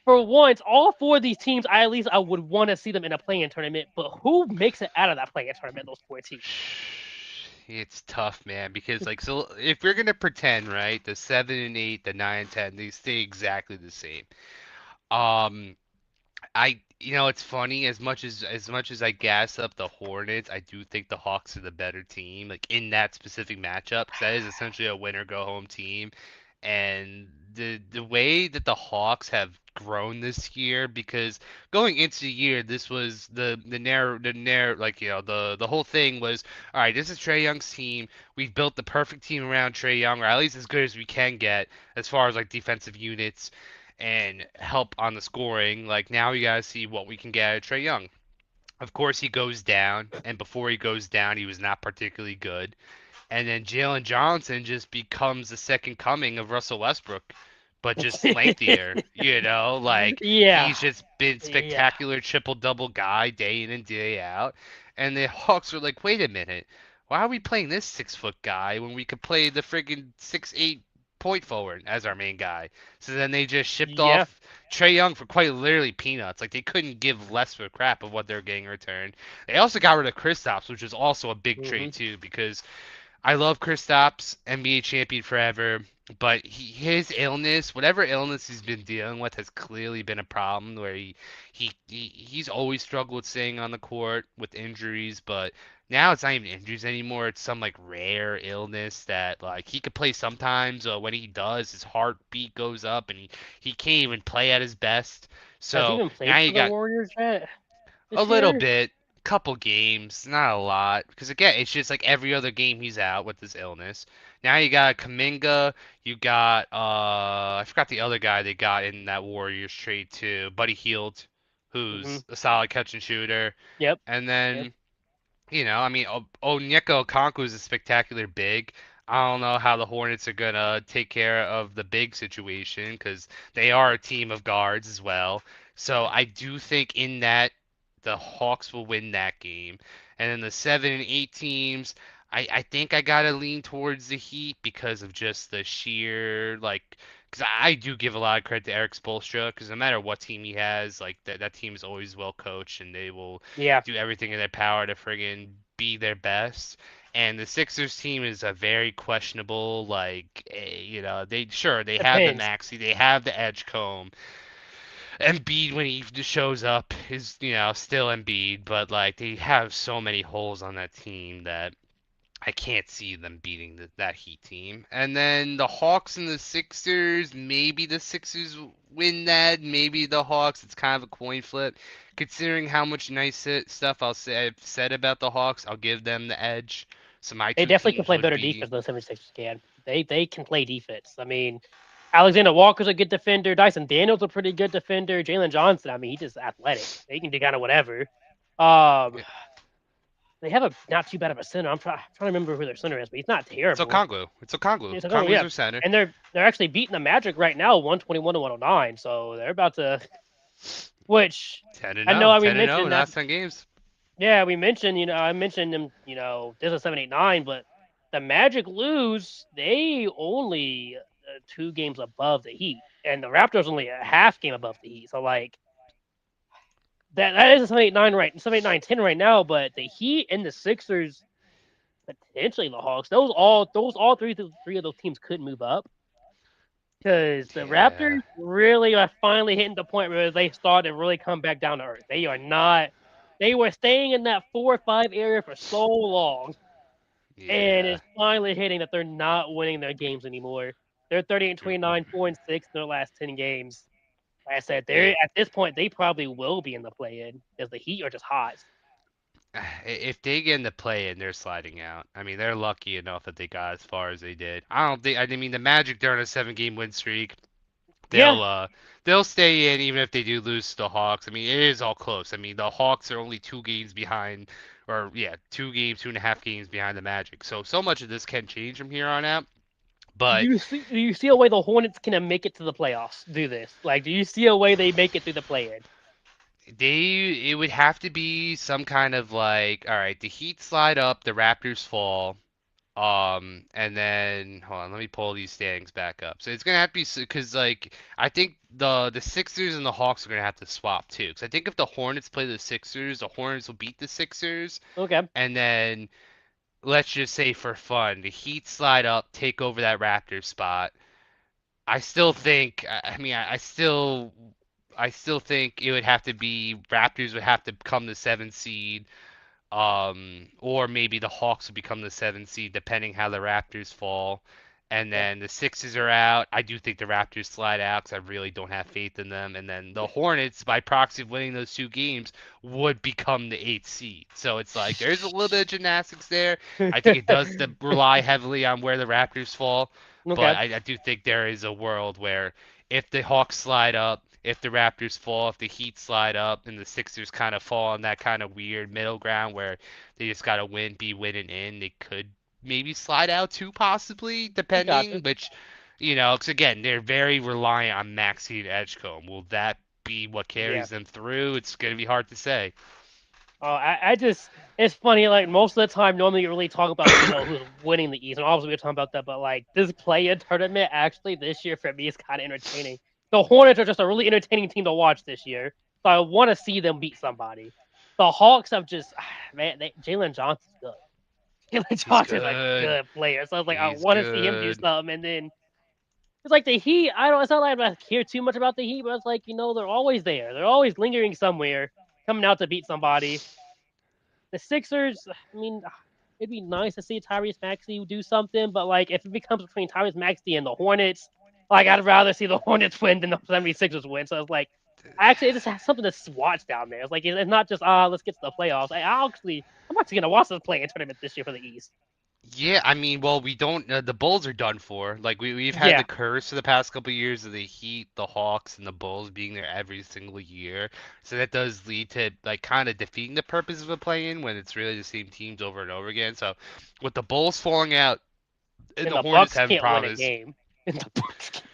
For once, all four of these teams, I would want to see them in a play-in tournament. But who makes it out of that play-in tournament? Those four teams.
It's tough, man, because like so if we're gonna pretend, right, the 7 and 8, the 9 and 10, they stay exactly the same. Um, it's funny as much as I gas up the Hornets, I do think the Hawks are the better team, like in that specific matchup, 'cause that is essentially a winner go home team, and the way that the Hawks have grown this year, because going into the year, this was the narrow like the whole thing was, all right, this is Trey Young's team. We've built the perfect team around Trey Young, or at least as good as we can get as far as like defensive units. and help on the scoring. Like now we gotta see what we can get out of Trae Young. Of course, he goes down, and before he goes down, he was not particularly good. And then Jalen Johnson just becomes the second coming of Russell Westbrook, but just lengthier. Like
Yeah,
he's just been
yeah,
spectacular triple double guy day in and day out. And the Hawks are like, wait a minute, why are we playing this 6 foot guy when we could play the friggin' 6'8" point forward as our main guy? So then they just shipped
yeah.
off Trae Young for quite literally peanuts. Like they couldn't give less of a crap of what they're getting in return. They also got rid of Kristaps, which was also a big
Hmm.
trade too, because I love Kristaps, NBA champion forever, but his illness, whatever illness he's been dealing with, has clearly been a problem. Where he's always struggled with staying on the court with injuries, but now it's not even injuries anymore. It's some like rare illness that like he could play sometimes. When he does, his heartbeat goes up, and he can't even play at his best.
Has he
So
even
now
played
you
for the
got
Warriors yet
a
this
little
year?
bit, couple games, not a lot. Because again, it's just like every other game he's out with this illness. Now you got Kaminga, you got I forgot the other guy they got in that Warriors trade too, Buddy Hield,
Hmm.
who's a solid catch and shooter.
Yep.
And
Yep.
then I mean, Onyeka Okongwu is a spectacular big. I don't know how the Hornets are gonna take care of the big situation because they are a team of guards as well. So I do think in that the Hawks will win that game. And then the 7 and 8 teams, I think I gotta lean towards the Heat because of just the sheer like. Because I do give a lot of credit to Eric Spoelstra because no matter what team he has, like that team is always well coached and they will
Yeah.
do everything in their power to friggin' be their best. And the Sixers team is a very questionable, like, they have the
Depends.
Maxi, they have the Edgecomb. Embiid when he shows up is, still Embiid, but like they have so many holes on that team that I can't see them beating that Heat team. And then the Hawks and the Sixers, maybe the Sixers win that, maybe the Hawks. It's kind of a coin flip. Considering how much nice stuff I've said about the Hawks, I'll give them the edge. So my
They
two
definitely can
teams
play
would
better
be
defense than the 76ers can. They can play defense. I mean, Alexander Walker's a good defender. Dyson Daniels a pretty good defender. Jalen Johnson, I mean, he's just athletic. They can do kind of whatever. Um,
yeah,
they have a not too bad of a center. I'm trying to remember who their center is, but he's not
it's
terrible.
Okongwu. It's Okongwu.
Yeah, so,
Okongwu's
yeah,
their center.
and they're actually beating the Magic right now, 121 to 109. So they're about to, which
10 and
I know
0.
we
10 and 0 in
mentioned
the
that.
last 10 games.
Yeah, we mentioned, I mentioned them, there's a 7-8-9, but the Magic lose, they only 2 games above the Heat, and the Raptors only a half game above the Heat. So like that is a 7-8-9 right, 7-8-9-10 right now, but the Heat and the Sixers, potentially the Hawks, those all three of those teams could move up because the
Yeah.
Raptors really are finally hitting the point where they start to really come back down to earth. They are not. They were staying in that 4 or 5 area for so long, and
Yeah.
it's finally hitting that they're not winning their games anymore. They're 30-29,
Mm-mm.
4-6 in their last 10 games. Like I said, they're
Yeah.
at this point they probably will be in the play-in because the Heat are just hot.
If they get in the play and they're sliding out, I mean, they're lucky enough that they got as far as they did. I don't think, I mean, the Magic during a 7 game win streak,
Yeah,
they'll uh they'll stay in even if they do lose to the Hawks. I mean, it is all close. I mean, the Hawks are only 2 games behind, or yeah, 2 games, 2.5 games behind the Magic. So much of this can change from here on out. But
do you see a way the Hornets can make it to the playoffs? Do this? Like, do you see a way they make it through the play-in?
it would have to be some kind of like, all right, the Heat slide up, the Raptors fall. And then hold on, let me pull these standings back up. So it's gonna have to be because like I think the Sixers and the Hawks are gonna have to swap too. Because I think if the Hornets play the Hornets will beat the Sixers,
Okay.
and then let's just say for fun, the Heat slide up, take over that Raptors spot. I still think, I mean, I still think it would have to be Raptors would have to become the 7 seed, or maybe the Hawks will become the 7 seed, depending how the Raptors fall. And
Yeah.
then the Sixers are out. I do think the Raptors slide out because I really don't have faith in them. And then the Hornets, by proxy of winning those 2 games, would become the 8th seed. So it's like there's a little bit of gymnastics there. I think it does rely heavily on where the Raptors fall, but
Okay.
I do think there is a world where if the Hawks slide up, if the Raptors fall, if the Heat slide up, and the Sixers kind of fall on that kind of weird middle ground where they just gotta be winning in, they could maybe slide out too, possibly,
I got you.
depending. Which, because again, they're very reliant on Maxey and Edgecombe. Will that be what
Yeah.
carries them through? It's gonna be hard to say.
I just, it's funny, like, most of the time, normally you really talk about, who's winning the East, and obviously we're talking about that, but, like, this play-in tournament, actually, this year, for me, is kind of entertaining. The Hornets are just a really entertaining team to watch this year, so I want to see them beat somebody. The Hawks have just, man, Jalen Johnson's good. Jalen
He's
Johnson's a
good.
good player, so I was like, I
He's
want to see him do
good.
something, and then, it's like the Heat, I don't, it's not like I care too much about the Heat, but it's like, they're always there. They're always lingering somewhere, coming out to beat somebody. The Sixers, I mean, it'd be nice to see Tyrese Maxey do something, but like if it becomes between Tyrese Maxey and the Hornets, like I'd rather see the Hornets win than the 76ers win. So it's like, it just has something to watch down there. It's like it's not just let's get to the playoffs. I'm actually gonna watch this play-in tournament this year for the East.
Yeah, I mean, well, we don't. The Bulls are done for. Like we've had the
Yeah,
curse for the past couple of years of the Heat, the Hawks, and the Bulls being there every single year. So that does lead to like kind of defeating the purpose of a play-in when it's really the same teams over and over again. So with the Bulls falling out and
and
the
the
Hornets
Bucks
having
can't win a
problems,
game. And the Bucks can't.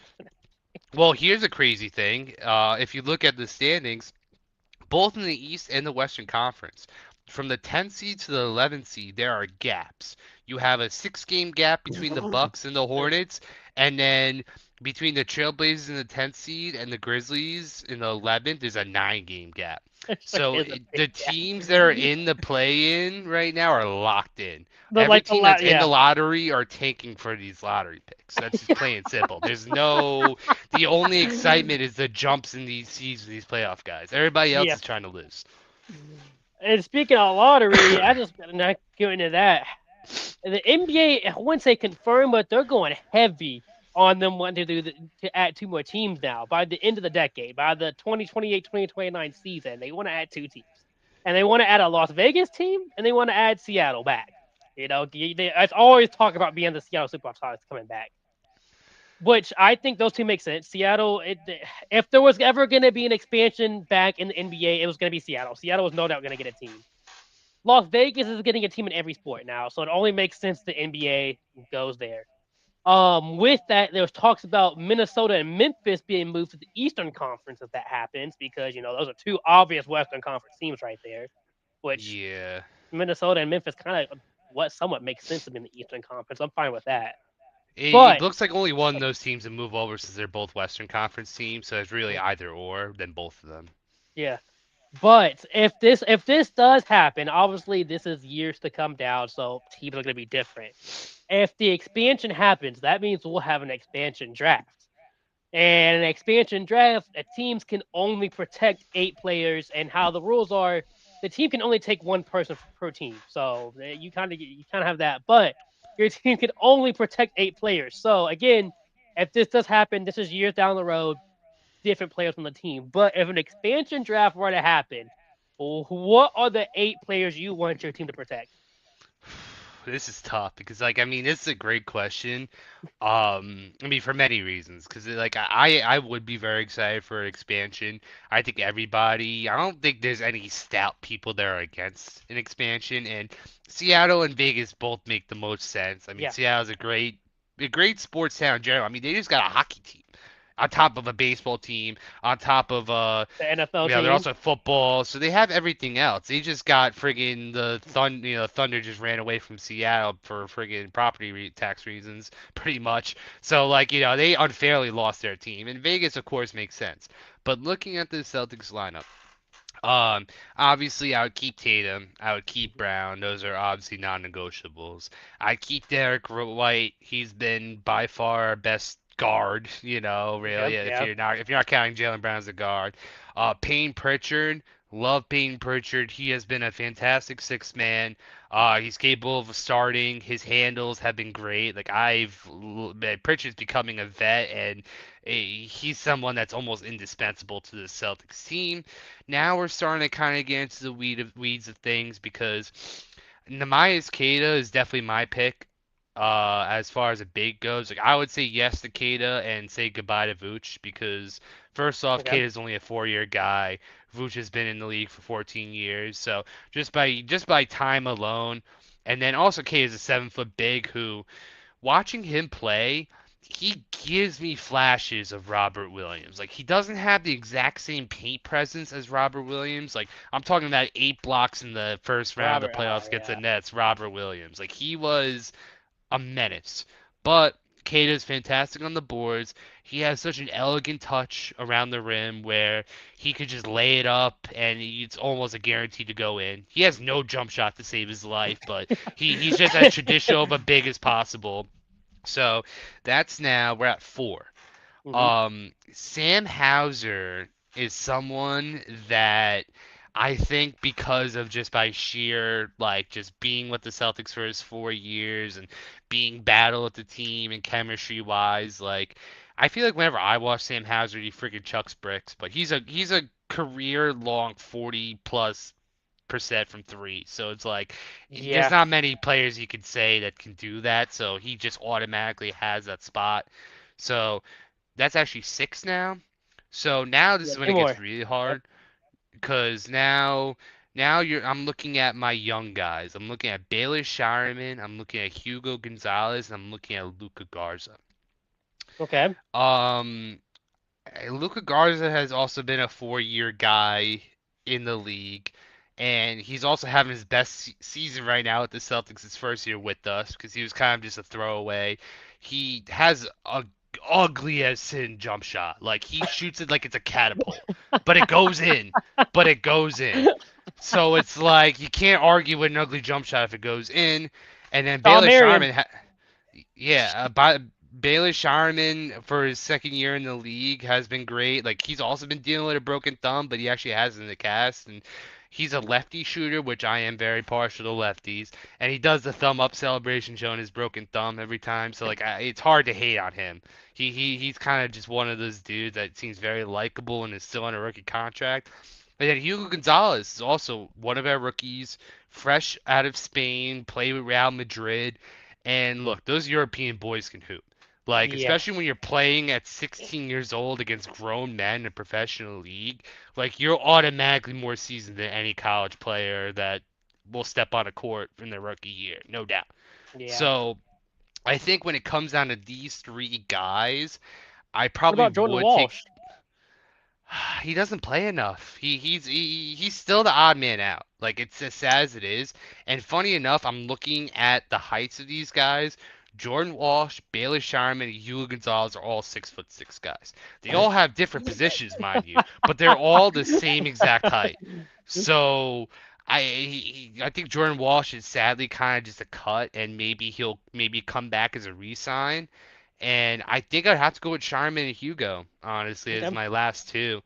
well, here's a crazy thing. If you look at the standings, both in the East and the Western Conference. From the 10th seed to the 11th seed, there are gaps. You have a 6 game gap between the Bucks and the Hornets, and then between the Trailblazers in the 10th seed and the Grizzlies in the 11th, there's a 9 game gap.
There
So
is a big
the
gap.
teams that are in the play-in right now are locked in.
But
Every
like the
team that's in the
yeah,
lottery are tanking for these lottery picks. That's just plain and simple. There's no, the only excitement is the jumps in these seeds of these playoff guys. Everybody else
yeah.
is trying to lose.
And speaking of lottery, I just not going into that. The NBA, I wouldn't say confirmed, but they're going heavy on them wanting to add two more teams now by the end of the decade. By the 2028-2029 season, they want to add two teams, and they want to add a Las Vegas team, and they want to add Seattle back. It's always talk about being the Seattle Supersonics coming back, which I think those two make sense. Seattle, if there was ever going to be an expansion back in the NBA, it was going to be Seattle. Seattle was no doubt going to get a team. Las Vegas is getting a team in every sport now, so it only makes sense the NBA goes there. With that, there was talks about Minnesota and Memphis being moved to the Eastern Conference if that happens, because those are two obvious Western Conference teams right there. Which
Yeah.
Minnesota and Memphis kind of what somewhat makes sense to be in the Eastern Conference. I'm fine with that.
It
But
looks like only one of those teams will move over since they're both Western Conference teams, so it's really either or than both of them.
yeah, but if this does happen, obviously this is years to come down, so teams are going to be different. If the expansion happens, that means we'll have an expansion draft. And an expansion draft, teams can only protect 8 players, and how the rules are, the team can only take one person per team. So you kind of have that, but your team can only protect 8 players. So again, if this does happen, this is years down the road, different players on the team. But if an expansion draft were to happen, what are the 8 players you want your team to protect?
This is tough because, like, I mean, this is a great question. I mean, for many reasons, because like I would be very excited for expansion. I think everybody. I don't think there's any stout people that are against an expansion, and Seattle and Vegas both make the most sense. I mean,
Yeah,
Seattle's a great sports town in general. I mean, they just got a hockey team on top of a baseball team, on top of
the NFL
they're
team.
also football, so they have everything else. They just got friggin' Thunder just ran away from Seattle for friggin' tax reasons, pretty much. So like, they unfairly lost their team. And Vegas, of course, makes sense. But looking at the Celtics lineup, obviously I would keep Tatum, I would keep Brown. Those are obviously non-negotiables. I keep Derek White. He's been by far our best guard, really.
Yep,
If
yeah.
you're not counting Jalen Brown as a guard. Payne Pritchard, love Payne Pritchard. He has been a fantastic six man. He's capable of starting. His handles have been great. Like Pritchard's becoming a vet, and he's someone that's almost indispensable to the Celtics team. Now we're starting to kind of get into the weeds of things because Namias Queta is definitely my pick. As far as a big goes, like I would say yes to Keita and say goodbye to Vooch because first off,
Okay.
Keita's only a 4-year guy. Vooch has been in the league for 14 years, so just by time alone, and then also Keita's a 7 foot big who watching him play, he gives me flashes of Robert Williams. Like he doesn't have the exact same paint presence as Robert Williams. Like I'm talking about 8 blocks in the first round of
Robert.
the
Oh
playoffs against the
yeah.
Nets. Robert Williams, like he was a menace. But Keita's fantastic on the boards. He has such an elegant touch around the rim where he could just lay it up and it's almost a guarantee to go in. He has no jump shot to save his life, but he's just as traditional but big as possible. So that's now we're at 4.
hmm
Sam Hauser is someone that I think because of just by sheer like just being with the Celtics for his 4 years and being battle with the team and chemistry wise, like I feel like whenever I watch Sam Hauser, he freaking chucks bricks, but he's a career long 40+% from three. So it's like there's
Yeah.
not many players you could say that can do that. So he just automatically has that spot. So that's actually 6 now. So now this
Yeah.
is when
Two
it gets
more.
really
Yep.
hard because now I'm looking at my young guys. I'm looking at Baylor Shireman, I'm looking at Hugo Gonzalez, and I'm looking at Luca Garza.
Okay.
Um Luca Garza has also been a 4-year guy in the league, and he's also having his best season right now with the Celtics his first year with us because he was kind of just a throwaway. He has a ugly as sin jump shot. Like he shoots it like it's a catapult, but it goes in, but it goes in. So it's like you can't argue with an ugly jump shot if it goes in. And then
Shaw
Baylor
Marion.
Sharman, yeah, Baylor Sharman for his second year in the league has been great. Like he's also been dealing with a broken thumb, but he actually has in the cast, and he's a lefty shooter, which I am very partial to lefties. And he does the thumb up celebration showing his broken thumb every time, so like it's hard to hate on him. He's kind of just one of those dudes that seems very likable and is still on a rookie contract. But then Hugo Gonzalez is also one of our rookies, fresh out of Spain, played with Real Madrid. And look, those European boys can hoop. Like,
Yeah.
especially when you're playing at 16 years old against grown men in a professional league, like you're automatically more seasoned than any college player that will step on a court in their rookie year, no doubt.
Yeah.
So I think when it comes down to these 3 guys, I
What
probably
about Jordan
would take.
Walsh?
He doesn't play enough. He's still the odd man out. Like it's as sad as it is. And funny enough, I'm looking at the heights of these guys. Jordan Walsh, Baylor Sharman, and Hugo Gonzalez are all 6'6" guys. They all have different positions, mind you, but they're all the same exact height. So I think Jordan Walsh is sadly kind of just a cut, and maybe he'll maybe come back as a re-sign. And I think I'd have to go with Sharman and Hugo, honestly, as
Okay.
my last two.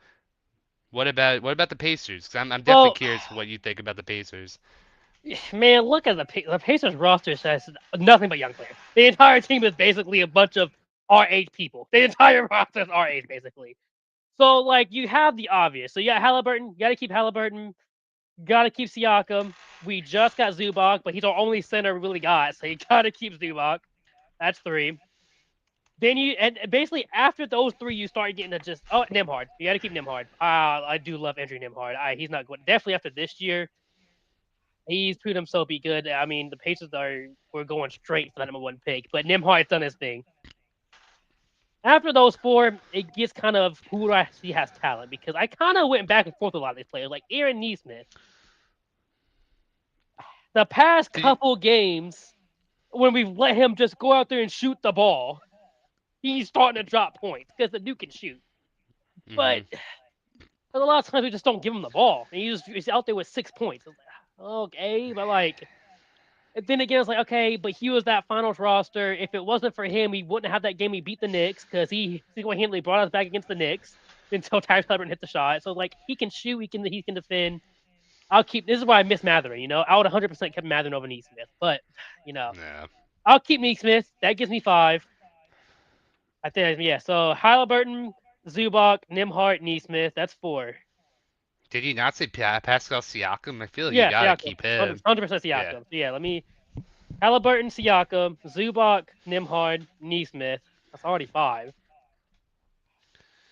What about the Pacers? 'Cause I'm definitely
Well,
curious what you think about the Pacers.
man, look at the Pacers roster says nothing but young players. The entire team is basically a bunch of our age people. The entire roster is our age, basically. So, like, you have the obvious. So, yeah, Halliburton. You got to keep Halliburton. Got to keep Siakam. We just got Zubac, but he's our only center we really got. So, you got to keep Zubac. That's 3. Then and basically after those 3, you start getting to just Nimhard. You got to keep Nimhard. I do love Andrew Nimhard. He's not good. Definitely after this year, he's proven himself to be good. I mean, the Pacers we're going straight for that #1 pick, but Nimhard's done his thing. After those 4, it gets kind of who do I see has talent because I kind of went back and forth with a lot of these players, like Aaron Neesmith. The past
Did you,
couple games, when we've let him just go out there and shoot the ball, he's starting to drop points because the dude can shoot. But
hmm
a lot of times we just don't give him the ball, and he's out there with 6 points. Okay, but like and then again, it's like, okay, but he was that finals roster. If it wasn't for him, we wouldn't have that game. We beat the Knicks because he single-handedly brought us back against the Knicks until Tyrese Halliburton hit the shot. So like he can shoot, he can defend. I'll keep. This is why I miss Matherin. I would 100% kept Matherin over Neesmith, but you know,
Yeah.
I'll keep Neesmith. That gives me 5. I think yeah. So Halliburton, Zubac, Nimhart, Neesmith. That's 4.
Did you not say Pascal Siakam? I feel like you
Yeah,
gotta
Siakam,
keep him.
100%
Yeah.
Siakam. So yeah, let me Halliburton, Siakam, Zubac, Nimhard, Neesmith. That's already 5.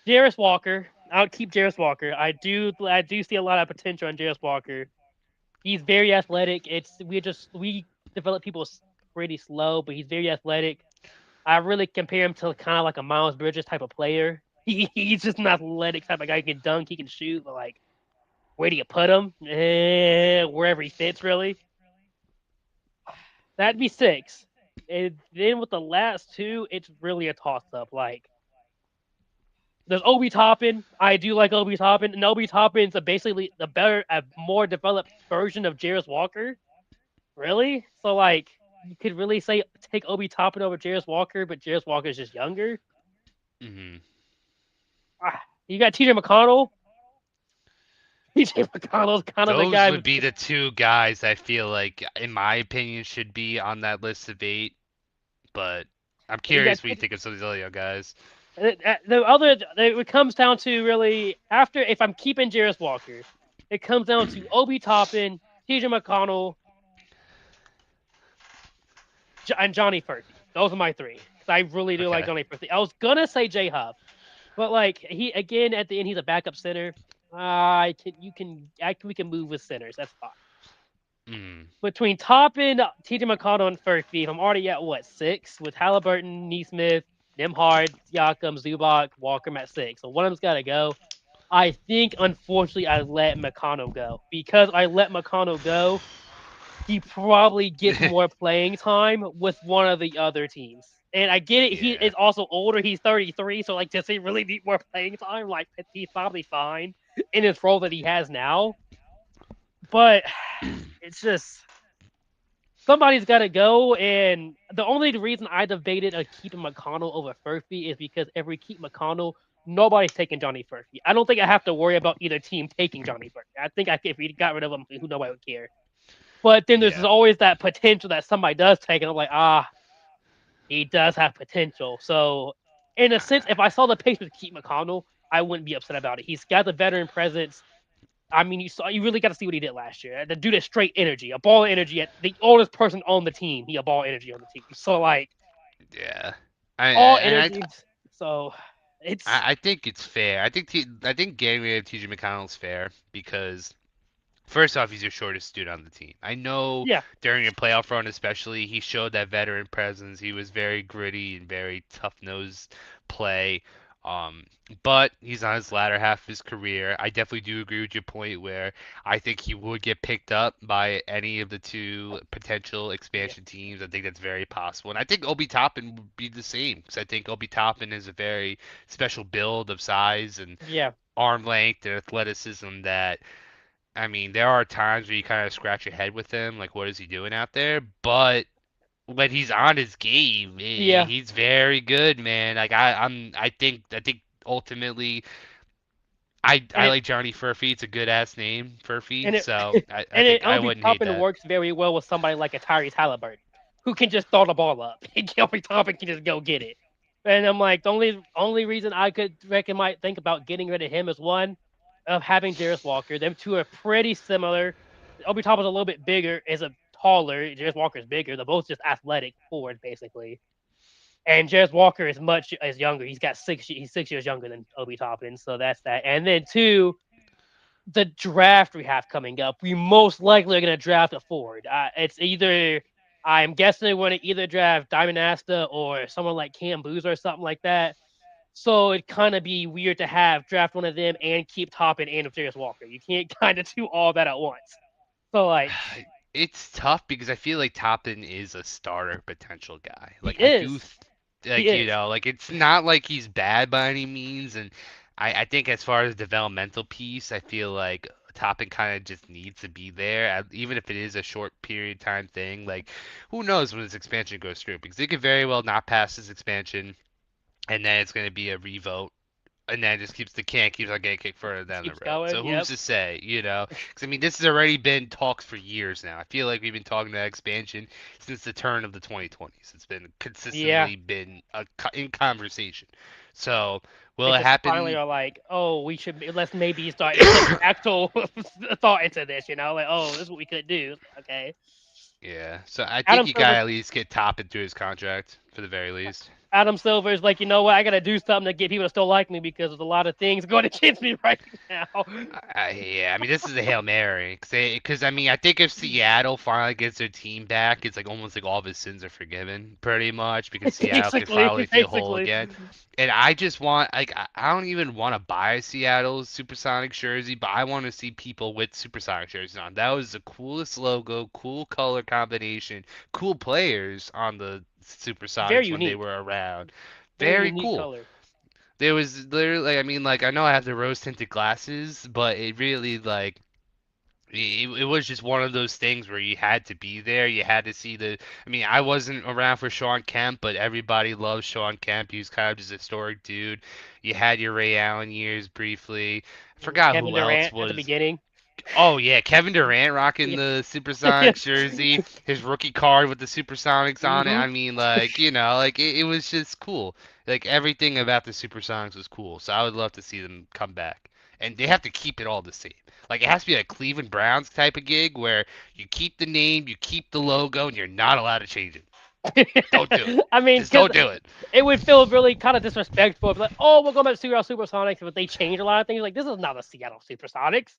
Jarris Walker. I'll keep Jarris Walker. I do see a lot of potential in Jarris Walker. He's very athletic. We develop people pretty slow, but he's very athletic. I really compare him to kind of like a Miles Bridges type of player. He's just an athletic type of guy. He can dunk, he can shoot, but like, where do you put him? Wherever he fits, really. That'd be 6. And then with the last 2, it's really a toss up. Like, there's Obi Toppin. I do like Obi Toppin, and Obi Toppin's basically a more developed version of Jarris Walker. Really? So like, you could really say take Obi Toppin over Jarris Walker, but Jarris Walker is just younger.
Hmm.
You got TJ McConnell. TJ McConnell's kind of the
Those
guy.
would be the two guys I feel like, in my opinion, should be on that list of 8. But I'm
You got
curious what you think of some of these other young guys.
it comes down to really after if I'm keeping Jarris Walker, it comes down to Obi Toppin, TJ McConnell, and Johnny Furphy. Those are my 3. I really do like
Okay.
Johnny Furphy. I was gonna say J Hub, but like he again at the end he's a backup center. We can move with centers. That's fine.
Mm.
Between Toppin, TJ McConnell, and Furphy, I'm already at what 6 with Halliburton, Neesmith, Nimhard, Siakam, Zubac, Walker at 6. So one of them's got to go. I think unfortunately I let McConnell go because I let McConnell go. He probably gets more playing time with one of the other teams. And I get it. He
Yeah.
is also older. He's 33. So, like, does he really need more playing time? Like, he's probably fine in his role that he has now. But it's just somebody's got to go. And the only reason I debated keeping McConnell over Furphy is because if we keep McConnell, nobody's taking Johnny Furphy. I don't think I have to worry about either team taking Johnny Furphy. I think if we got rid of him, who nobody would care. But then there's
Yeah.
always that potential that somebody does take, and I'm like, he does have potential. So, in a sense, if I saw the Pacers keep McConnell, I wouldn't be upset about it. He's got the veteran presence. I mean, you really got to see what he did last year. The dude is straight energy, a ball of energy. At the oldest person on the team, he a ball energy on the team. So like
Yeah.
all
And
energy. So it's
I think it's fair. I think getting rid of TJ McConnell's fair because first off, he's your shortest dude on the team. I know
yeah,
during a playoff run, especially, he showed that veteran presence. He was very gritty and very tough-nosed play. Um, but he's on his latter half of his career. I definitely do agree with your point where I think he would get picked up by any of the 2 potential
yeah,
expansion teams. I think that's very possible. And I think Obi Toppin would be the same because I think Obi Toppin is a very special build of size and
yeah.
arm length and athleticism that I mean, there are times where you kind of scratch your head with him, like what is he doing out there? But when he's on his game,
Yeah,
he's very good, man. Like I think ultimately, I
and it
like Johnny Furphy. It's a good ass name, Furphy.
and it
So I
and it
think I
Obi
wouldn't hate
Toppin
that.
works very well with somebody like a Tyrese Halliburton, who can just throw the ball up. And Obi Toppin can just go get it. And I'm like, the only reason I could reckon might think about getting rid of him is one of having Jarris Walker. Them two are pretty similar. Obi Toppin's a little bit bigger, is a taller. Jarris Walker's bigger. They're both just athletic forwards, basically. And Jarris Walker is much is younger. He's 6 years younger than Obi Toppin, so that's that. And then two, the draft we have coming up, we most likely are going to draft a forward. It's either I'm guessing we're going to either draft Diamond Asta or someone like Cam Boozer or something like that. So it'd kind of be weird to have draft one of them and keep Toppin and Jarris Walker. You can't kind of do all that at once. So like
It's tough because I feel like Toppin is a starter potential guy.
he
Like I do,
is, he is.
like it's not like he's bad by any means, and I think as far as developmental piece, I feel like Toppin kind of just needs to be there, even if it is a short period time thing. Like who knows when this expansion goes through because it could very well not pass this expansion, and then it's going to be a revote and then just keeps the can keeps on getting kicked further down the
Keeps
road.
going.
So who's
Yep.
to say, you know? Because I mean, this has already been talks for years now. I feel like we've been talking about expansion since the turn of the 2020s. It's been
Yeah.
consistently been in conversation. So will
They
it
just finally
happen?
are like, oh, let's maybe start putting actual thought into this, you know, like, oh, this is what we could do. Okay.
Yeah. So I think
Adam
you gotta
Silver,
at least get Toppin through his contract for the very least.
Adam Silver is like, you know what? I got to do something to get people to still like me because there's a lot of things going against me right now.
Yeah, I mean, this is a Hail Mary. Because I mean, I think if Seattle finally gets their team back, it's like almost like all of his sins are forgiven, pretty much, because Seattle can finally feel whole
Basically.
again. And I just want, like, I don't even want to buy a Seattle Supersonic jersey, but I want to see people with Supersonic jerseys on. That was the coolest logo, cool color combination, cool players on the
Very
Supersonics when they
unique.
were around.
Very
Very
unique
cool.
color.
There was literally, I mean, like, I know I have the rose tinted glasses, but it really, like, it was just one of those things where you had to be there. You had to see the. I mean, I wasn't around for Sean Kemp, but everybody loves Sean Kemp. He was kind of just a historic dude. You had your Ray Allen years briefly. I forgot
Kevin
who else
Durant at the
was.
beginning.
Oh yeah, Kevin Durant rocking
Yeah.
the Supersonics jersey, his rookie card with the Supersonics on it.
hmm
I mean, like, like it was just cool. Like everything about the Supersonics was cool. So I would love to see them come back. And they have to keep it all the same. Like it has to be a Cleveland Browns type of gig where you keep the name, you keep the logo, and you're not allowed to change it. Don't do it.
I mean,
Just
because
don't do it.
it would feel really kind of disrespectful if like, oh, we're going back to Seattle Supersonics, but they change a lot of things. Like, this is not the Seattle Supersonics.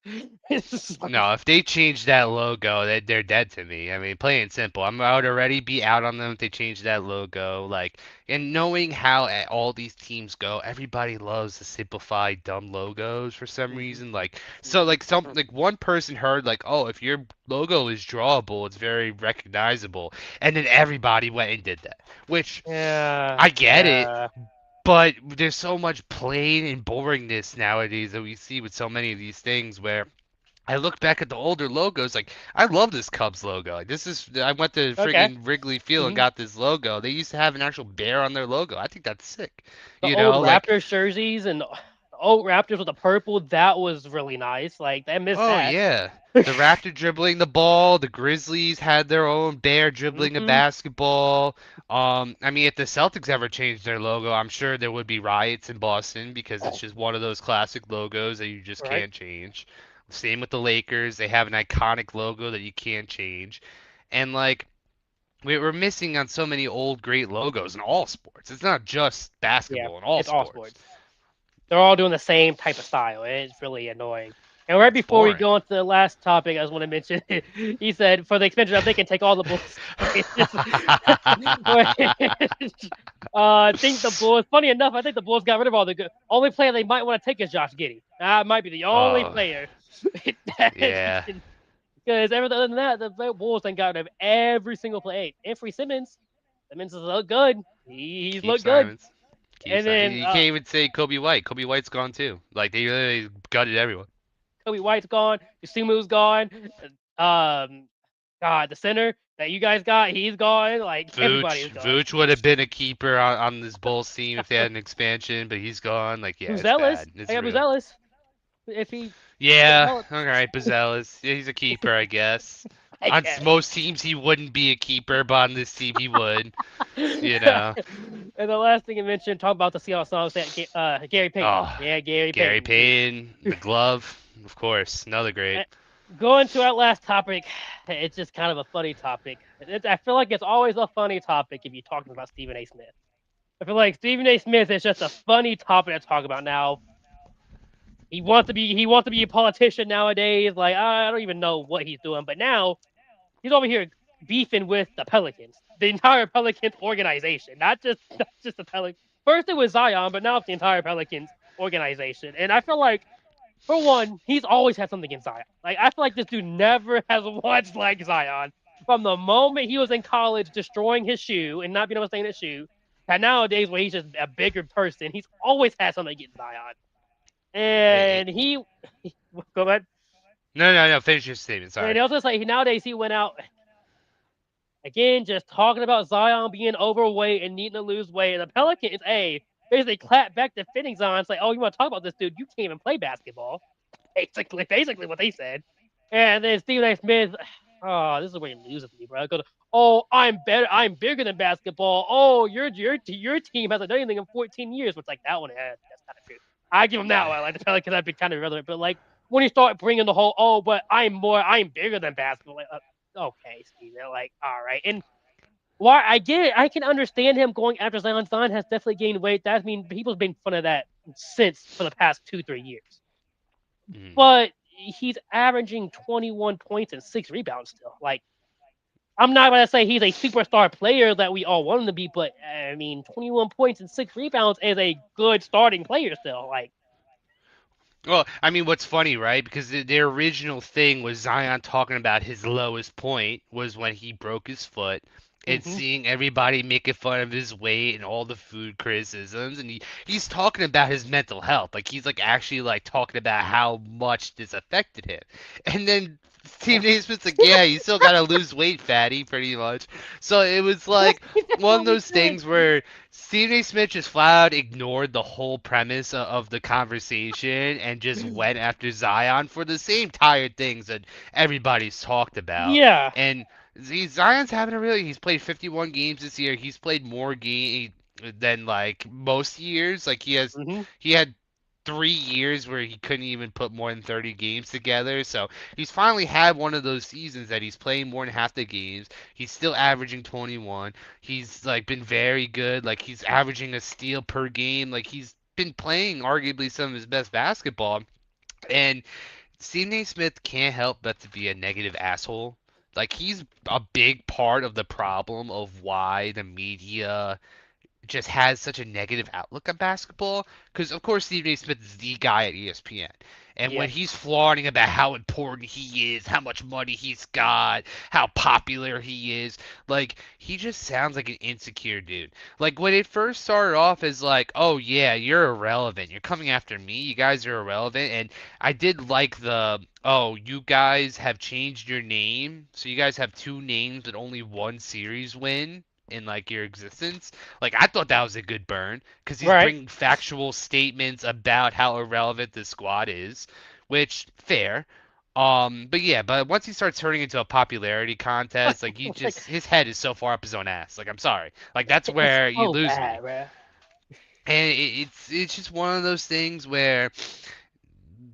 It's just like,
No, if they change that logo, they're dead to me. I mean, plain and simple. I would already be out on them if they change that logo. Like, and knowing how all these teams go, everybody loves the simplified, dumb logos for some
mhm,
reason. Like, so like one person heard like, oh, if your logo is drawable, it's very recognizable, and then everybody went and did that. Which
yeah,
I get it,
yeah.
but there's so much plain and boringness nowadays that we see with so many of these things where. I look back at the older logos, like I love this Cubs logo. Like this is, I went to
Okay.
friggin' Wrigley Field and
hmm
got this logo. They used to have an actual bear on their logo. I think that's sick.
The
You
old
know, like,
Raptors jerseys and the old Raptors with the purple, that was really nice. Like, I miss
oh
that.
yeah, the Raptor dribbling the ball. The Grizzlies had their own bear dribbling a
hmm
basketball. I mean, if the Celtics ever changed their logo, I'm sure there would be riots in Boston because it's just one of those classic logos that you just
Right.
can't change. Same with the Lakers. They have an iconic logo that you can't change. And like we're missing on so many old great logos in all sports. It's not just
Yeah,
basketball in all
it's all
sports.
sports. They're all doing the same type of style. It's really annoying. And right
It's
before we
boring.
go into the last topic, I just want to mention he said for the expansion, they can take all the Bulls. I think the Bulls. Funny enough, I think the Bulls got rid of all the good. Only player they might want to take is Josh Giddey. That might be the only
Oh,
player.
yeah.
Because everything other than that, the Bulls then got rid of every single player. Anthony Simmons. Simmons has looked good. He's
Keep
looked good.
Simons. Keep
And
Simons.
then
You can't even say Kobe White. Kobe White's gone too. Like they literally gutted everyone.
Kobe White's gone. Sumu's gone. Um, God, the center that you guys got, he's gone. Like everybody is gone.
Vooch would have been a keeper on this Bulls team if they had an expansion, but he's gone. Like, yeah, it's
Buzelis,
bad. It's
I got
real.
Buzelis. If he
Yeah,
develops,
all right, Bazelis. Yeah, he's a keeper, I guess.
I
On
guess.
most teams, he wouldn't be a keeper, but on this team, he would. You
And
know.
the last thing you mentioned, talk about the Seattle Sounders, Gary Payton.
Oh,
Yeah, Gary
Gary
Payton.
Payton, the glove, of course, another great.
Going to our last topic, it's just kind of a funny topic. I feel like it's always a funny topic if you're talking about Stephen A. Smith. I feel like Stephen A. Smith is just a funny topic to talk about now. He wants to be a politician nowadays. Like I don't even know what he's doing, but now he's over here beefing with the Pelicans, the entire Pelicans organization, not just the Pelicans. First it was Zion, but now it's the entire Pelicans organization. And I feel like, for one, he's always had something against Zion. Like I feel like this dude never has once liked Zion. From the moment he was in college, destroying his shoe and not being able to stay in his shoe, and nowadays where he's just a bigger person, he's always had something against Zion.
Eh,
And he go ahead.
no. Finish your statement.
And
Sorry.
also like nowadays he went out again just talking about Zion being overweight and needing to lose weight. And the Pelicans, basically clap back defending Zion. It's like, oh, you want to talk about this dude? You can't even play basketball. Basically what they said. And then Stephen A. Smith, oh, this is where he loses me, bro. Goes, oh, I'm better. I'm bigger than basketball. Oh, your team hasn't done anything in 14 years. Which like that one, that's kind of true. I give him that one. Like the Pelicans have been kind of irrelevant, but like when you start bringing the whole, oh, but I'm bigger than basketball. Like, okay, Steve. Like, all right, and why I get it, I can understand him going after Zion. Zion has definitely gained weight. That I mean, people's been fun of that since for the past 2 3 years.
Mhm.
But he's averaging 21 points and 6 rebounds still. Like, I'm not gonna say he's a superstar player that we all want him to be, but I mean, 21 points and 6 rebounds is a good starting player still. Like,
Well, I mean, what's funny, right? Because the original thing was Zion talking about his lowest point was when he broke his foot and
hmm
seeing everybody making fun of his weight and all the food criticisms, and he's talking about his mental health, like he's like actually like talking about how much this affected him, and then Steve Naismith's like, yeah, you still gotta lose weight, fatty, pretty much. So it was like
that's
one of
what we
those
said.
things where Stephen A. Smith just flat out ignored the whole premise of the conversation and just went after Zion for the same tired things that everybody's talked about.
Yeah.
And Zion's having a really, he's played 51 games this year. He's played more game than like most years. Like
hmm
he had 3 years where he couldn't even put more than 30 games together. So he's finally had one of those seasons that he's playing more than half the games. He's still averaging 21. He's like been very good. Like he's averaging a steal per game. Like he's been playing arguably some of his best basketball. And Stephen A. Smith can't help but to be a negative asshole. Like he's a big part of the problem of why the media just has such a negative outlook on basketball because of course Stephen A. Smith is the guy at ESPN. And
Yeah.
when he's flaunting about how important he is, how much money he's got, how popular he is, like he just sounds like an insecure dude. Like when it first started off as like, "Oh yeah, you're irrelevant. You're coming after me. You guys are irrelevant." And I did like the, "Oh, you guys have changed your name. So you guys have two names but only one series win." In like your existence. Like I thought that was a good burn because he's
Right.
bringing factual statements about how irrelevant the squad is, which fair. But yeah, but once he starts turning into a popularity contest, like he
Like,
just his head is so far up his own ass. Like I'm sorry, like that's
it's
where you
so
lose me.
bad, bro.
And it's just one of those things where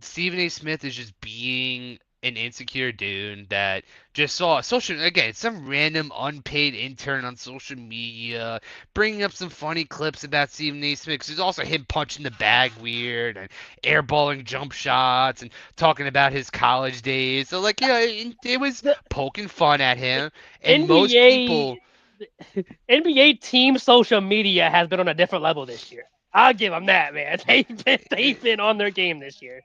Stephen A. Smith is just being an insecure dude that just saw a social again some random unpaid intern on social media bringing up some funny clips about Stephen A. Smith. 'Cause there's also him punching the bag weird and airballing jump shots and talking about his college days. So like yeah, it was
The
poking fun at him, and most people.
NBA team social media has been on a different level this year. I'll give them that, man. They've been on their game this year.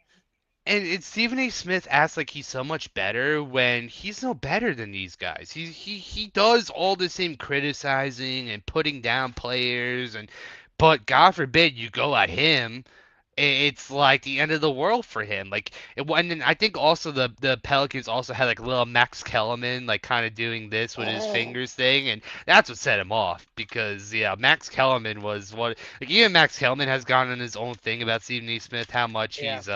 And it's Stephen A. Smith acts like he's so much better when he's no better than these guys. He does all the same criticizing and putting down players and but God forbid you go at him, it's like the end of the world for him. Like and then I think also the Pelicans also had like little Max Kellerman like kind of doing this with his
Oh,
fingers thing, and that's what set him off because yeah, Max Kellerman was what like even Max Kellerman has gone on his own thing about Stephen A. Smith, how much
yeah.
he's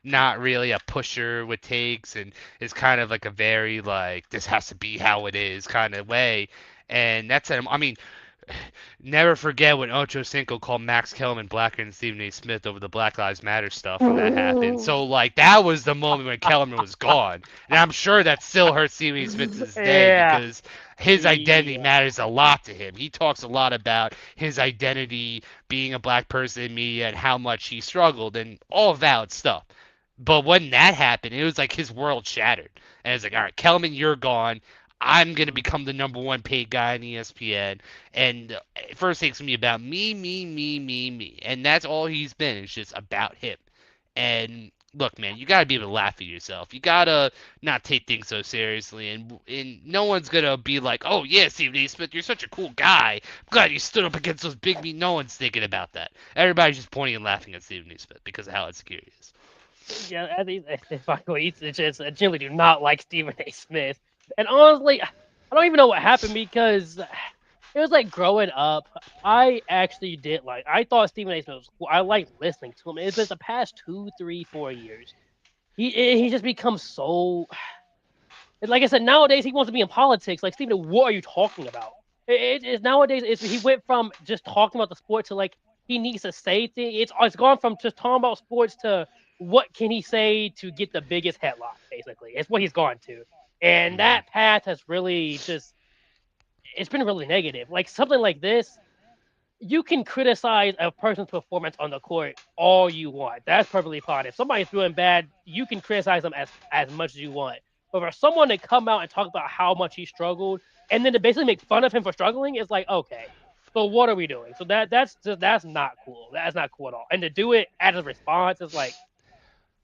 not really a pusher with takes and is kind of like a very like this has to be how it is kind of way. And that's I mean, never forget when Ocho Cinco called Max Kellerman blacker than Stephen A. Smith over the Black Lives Matter stuff when that happened. So like that was the moment when Kellerman was gone, and I'm sure that still hurts Stephen A. Smith to this day
Yeah.
because his identity
Yeah.
matters a lot to him. He talks a lot about his identity being a black person in media and how much he struggled and all valid stuff. But when that happened, it was like his world shattered. And it's like, all right, Kelman, you're gone. I'm gonna become the number one paid guy in ESPN, and first takes me about me, me, me, me, me, and that's all he's been. It's just about him. And look, man, you gotta be able to laugh at yourself. You gotta not take things so seriously, and no one's gonna be like, oh yeah, Stephen A. Smith, you're such a cool guy. I'm glad you stood up against those big me. No one's thinking about that. Everybody's just pointing and laughing at Stephen A. Smith because of how insecure he is.
Yeah. I think it's just I generally do not like Stephen A. Smith. And honestly, I don't even know what happened because it was like growing up. I actually did like. I thought Stephen A. Smith was cool. I liked listening to him. It's been the past 2 3 4 years. He just becomes so. Like I said, nowadays he wants to be in politics. Like Stephen, what are you talking about? It's nowadays. He went from just talking about the sport to like he needs to say things. It's gone from just talking about sports to what can he say to get the biggest headline. Basically, it's what he's gone to. And
Mm.
that path has really just it's been really negative. Like something like this, you can criticize a person's performance on the court all you want. That's perfectly fine. If somebody's doing bad, you can criticize them as much as you want. But for someone to come out and talk about how much he struggled and then to basically make fun of him for struggling, it's like, okay, so what are we doing? So that's not cool. That's not cool at all. And to do it as a response is like,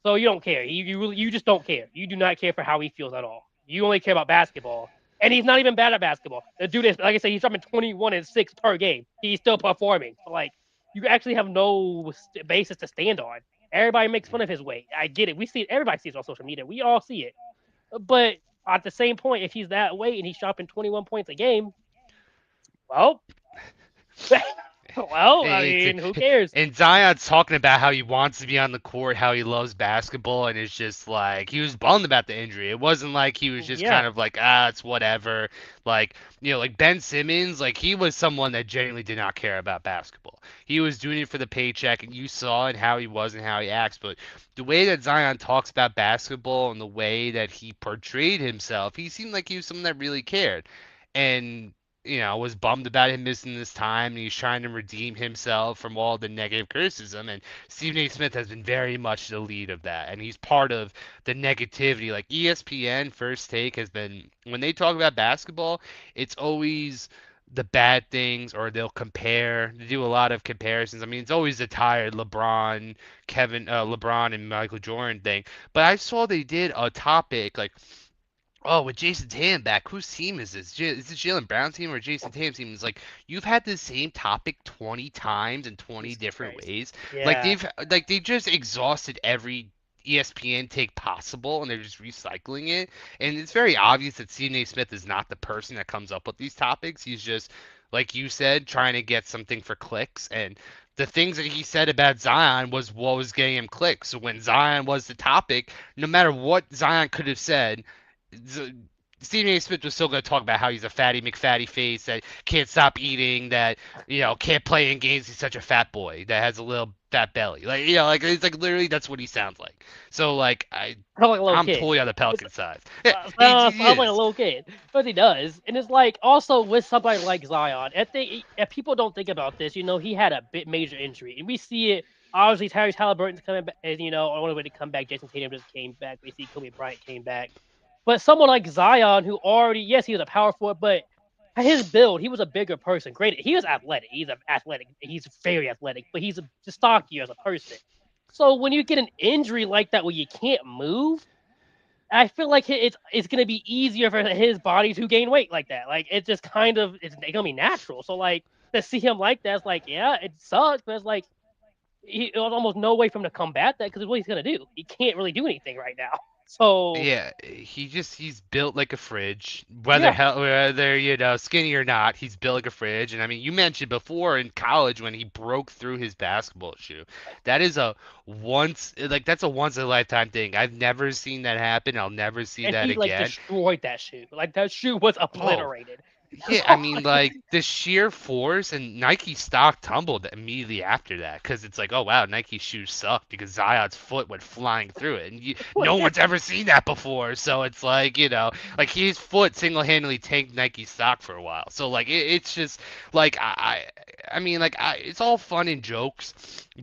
so you don't care. You just don't care. You do not care for how he feels at all. You only care about basketball. And he's not even bad at basketball. The dude is, like I said, he's dropping 21 and 6 per game. He's still performing. So like, you actually have no basis to stand on. Everybody makes fun of his weight. I get it. We see it. Everybody sees it on social media. We all see it. But at the same point, if he's that weight and he's dropping 21 points a game, well, well, I
It's
mean, who cares?
and Zion's talking about how he wants to be on the court, how he loves basketball, and it's just like he was bummed about the injury. It wasn't like he was just
Yeah.
kind of like, it's whatever. Like, like Ben Simmons, like he was someone that genuinely did not care about basketball. He was doing it for the paycheck, and you saw it how he was and how he acts. But the way that Zion talks about basketball and the way that he portrayed himself, he seemed like he was someone that really cared. And was bummed about him missing this time, and he's trying to redeem himself from all the negative criticism. And Stephen A. Smith has been very much the lead of that, and he's part of the negativity. Like ESPN First Take has been, when they talk about basketball, it's always the bad things, or they'll compare. They do a lot of comparisons. I mean, it's always the tired LeBron and Michael Jordan thing. But I saw they did a topic like, oh, with Jason Tatum back, whose team is this? Is this Jalen Brown's team or Jason Tatum's team? It's like you've had the same topic 20 times in 20
It's
different
crazy.
ways.
Yeah.
They just exhausted every ESPN take possible, and they're just recycling it. And it's very obvious that Stephen A. Smith is not the person that comes up with these topics. He's just, like you said, trying to get something for clicks. And the things that he said about Zion was what was getting him clicks. So when Zion was the topic, no matter what Zion could have said, Stephen A. Smith was still going to talk about how he's a fatty McFatty face that can't stop eating, that can't play in games. He's such a fat boy that has a little fat belly. Like like it's like literally that's what he sounds like. So like
Sounds like a little
I'm
kid.
totally on the
It's,
Pelican side. Yeah, he
sounds like a
is.
little kid, but he does. And it's like also with somebody like Zion, if people don't think about this, he had a bit major injury, and we see it. Obviously, Tyrese Halliburton's coming back, and on the way to come back. Jason Tatum just came back. We see Kobe Bryant came back, but someone like Zion, who already, yes, he was a power forward, but his build, he was a bigger person. Great, he was athletic. He's athletic. He's very athletic, but he's just stockier as a person. So when you get an injury like that where you can't move, I feel like it's gonna be easier for his body to gain weight like that. Like it's just kind of it's gonna be natural. So like to see him like that, it's like yeah, it sucks, but it's like there's almost no way for him to combat that because what he's gonna do, he can't really do anything right now. So
Yeah, he's built like a fridge.
yeah,
Whether skinny or not, he's built like a fridge. And I mean, you mentioned before in college when he broke through his basketball shoe. That is that's a once in a lifetime thing. I've never seen that happen. I'll never see
and
that
he like
again.
destroyed that shoe. Like that shoe was
Oh,
obliterated.
yeah, I mean, like the sheer force, and Nike stock tumbled immediately after that because it's like, oh wow, Nike shoes suck because Zion's foot went flying through it, and no one's ever seen that before. So it's like, like his foot single-handedly tanked Nike stock for a while. So like, it's just like I mean, like it's all fun and jokes,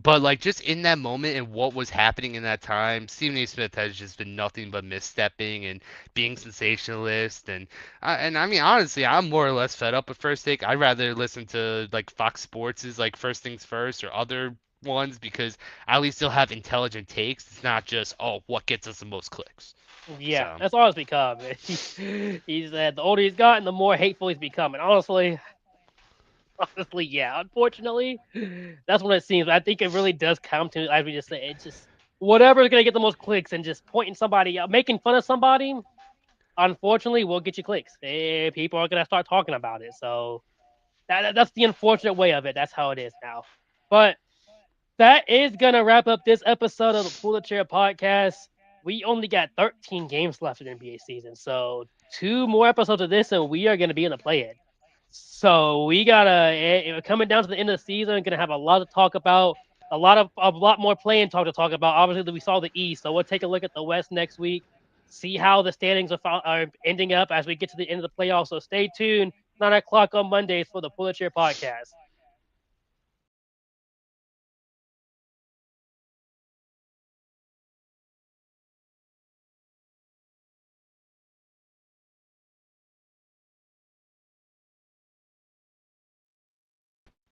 but like just in that moment and what was happening in that time, Stephen A. Smith has just been nothing but misstepping and being sensationalist and I mean, honestly, I'm more or less fed up with First Take. I'd rather listen to like Fox Sports' like First Things First or other ones because at least they'll have intelligent takes. It's not just, oh, what gets us the most clicks.
Yeah,
So
that's all it's become. He's the older he's gotten, the more hateful he's becoming. Honestly, yeah. Unfortunately, that's what it seems. I think it really does come to, as we just said, it's just whatever's gonna get the most clicks and just pointing somebody out, making fun of somebody. Unfortunately, will get you clicks. People are gonna start talking about it. So that's the unfortunate way of it. That's how it is now. But that is gonna wrap up this episode of the Pull the Chair podcast. We only got 13 games left in the NBA season, so two more episodes of this, and we are gonna be in the play-in. So we gotta coming down to the end of the season, gonna have a lot to talk about, a lot more playing talk to talk about. Obviously, we saw the East, so we'll take a look at the West next week. see how the standings are ending up as we get to the end of the playoffs. So stay tuned. 9 o'clock on Mondays for the Pull the Chair podcast.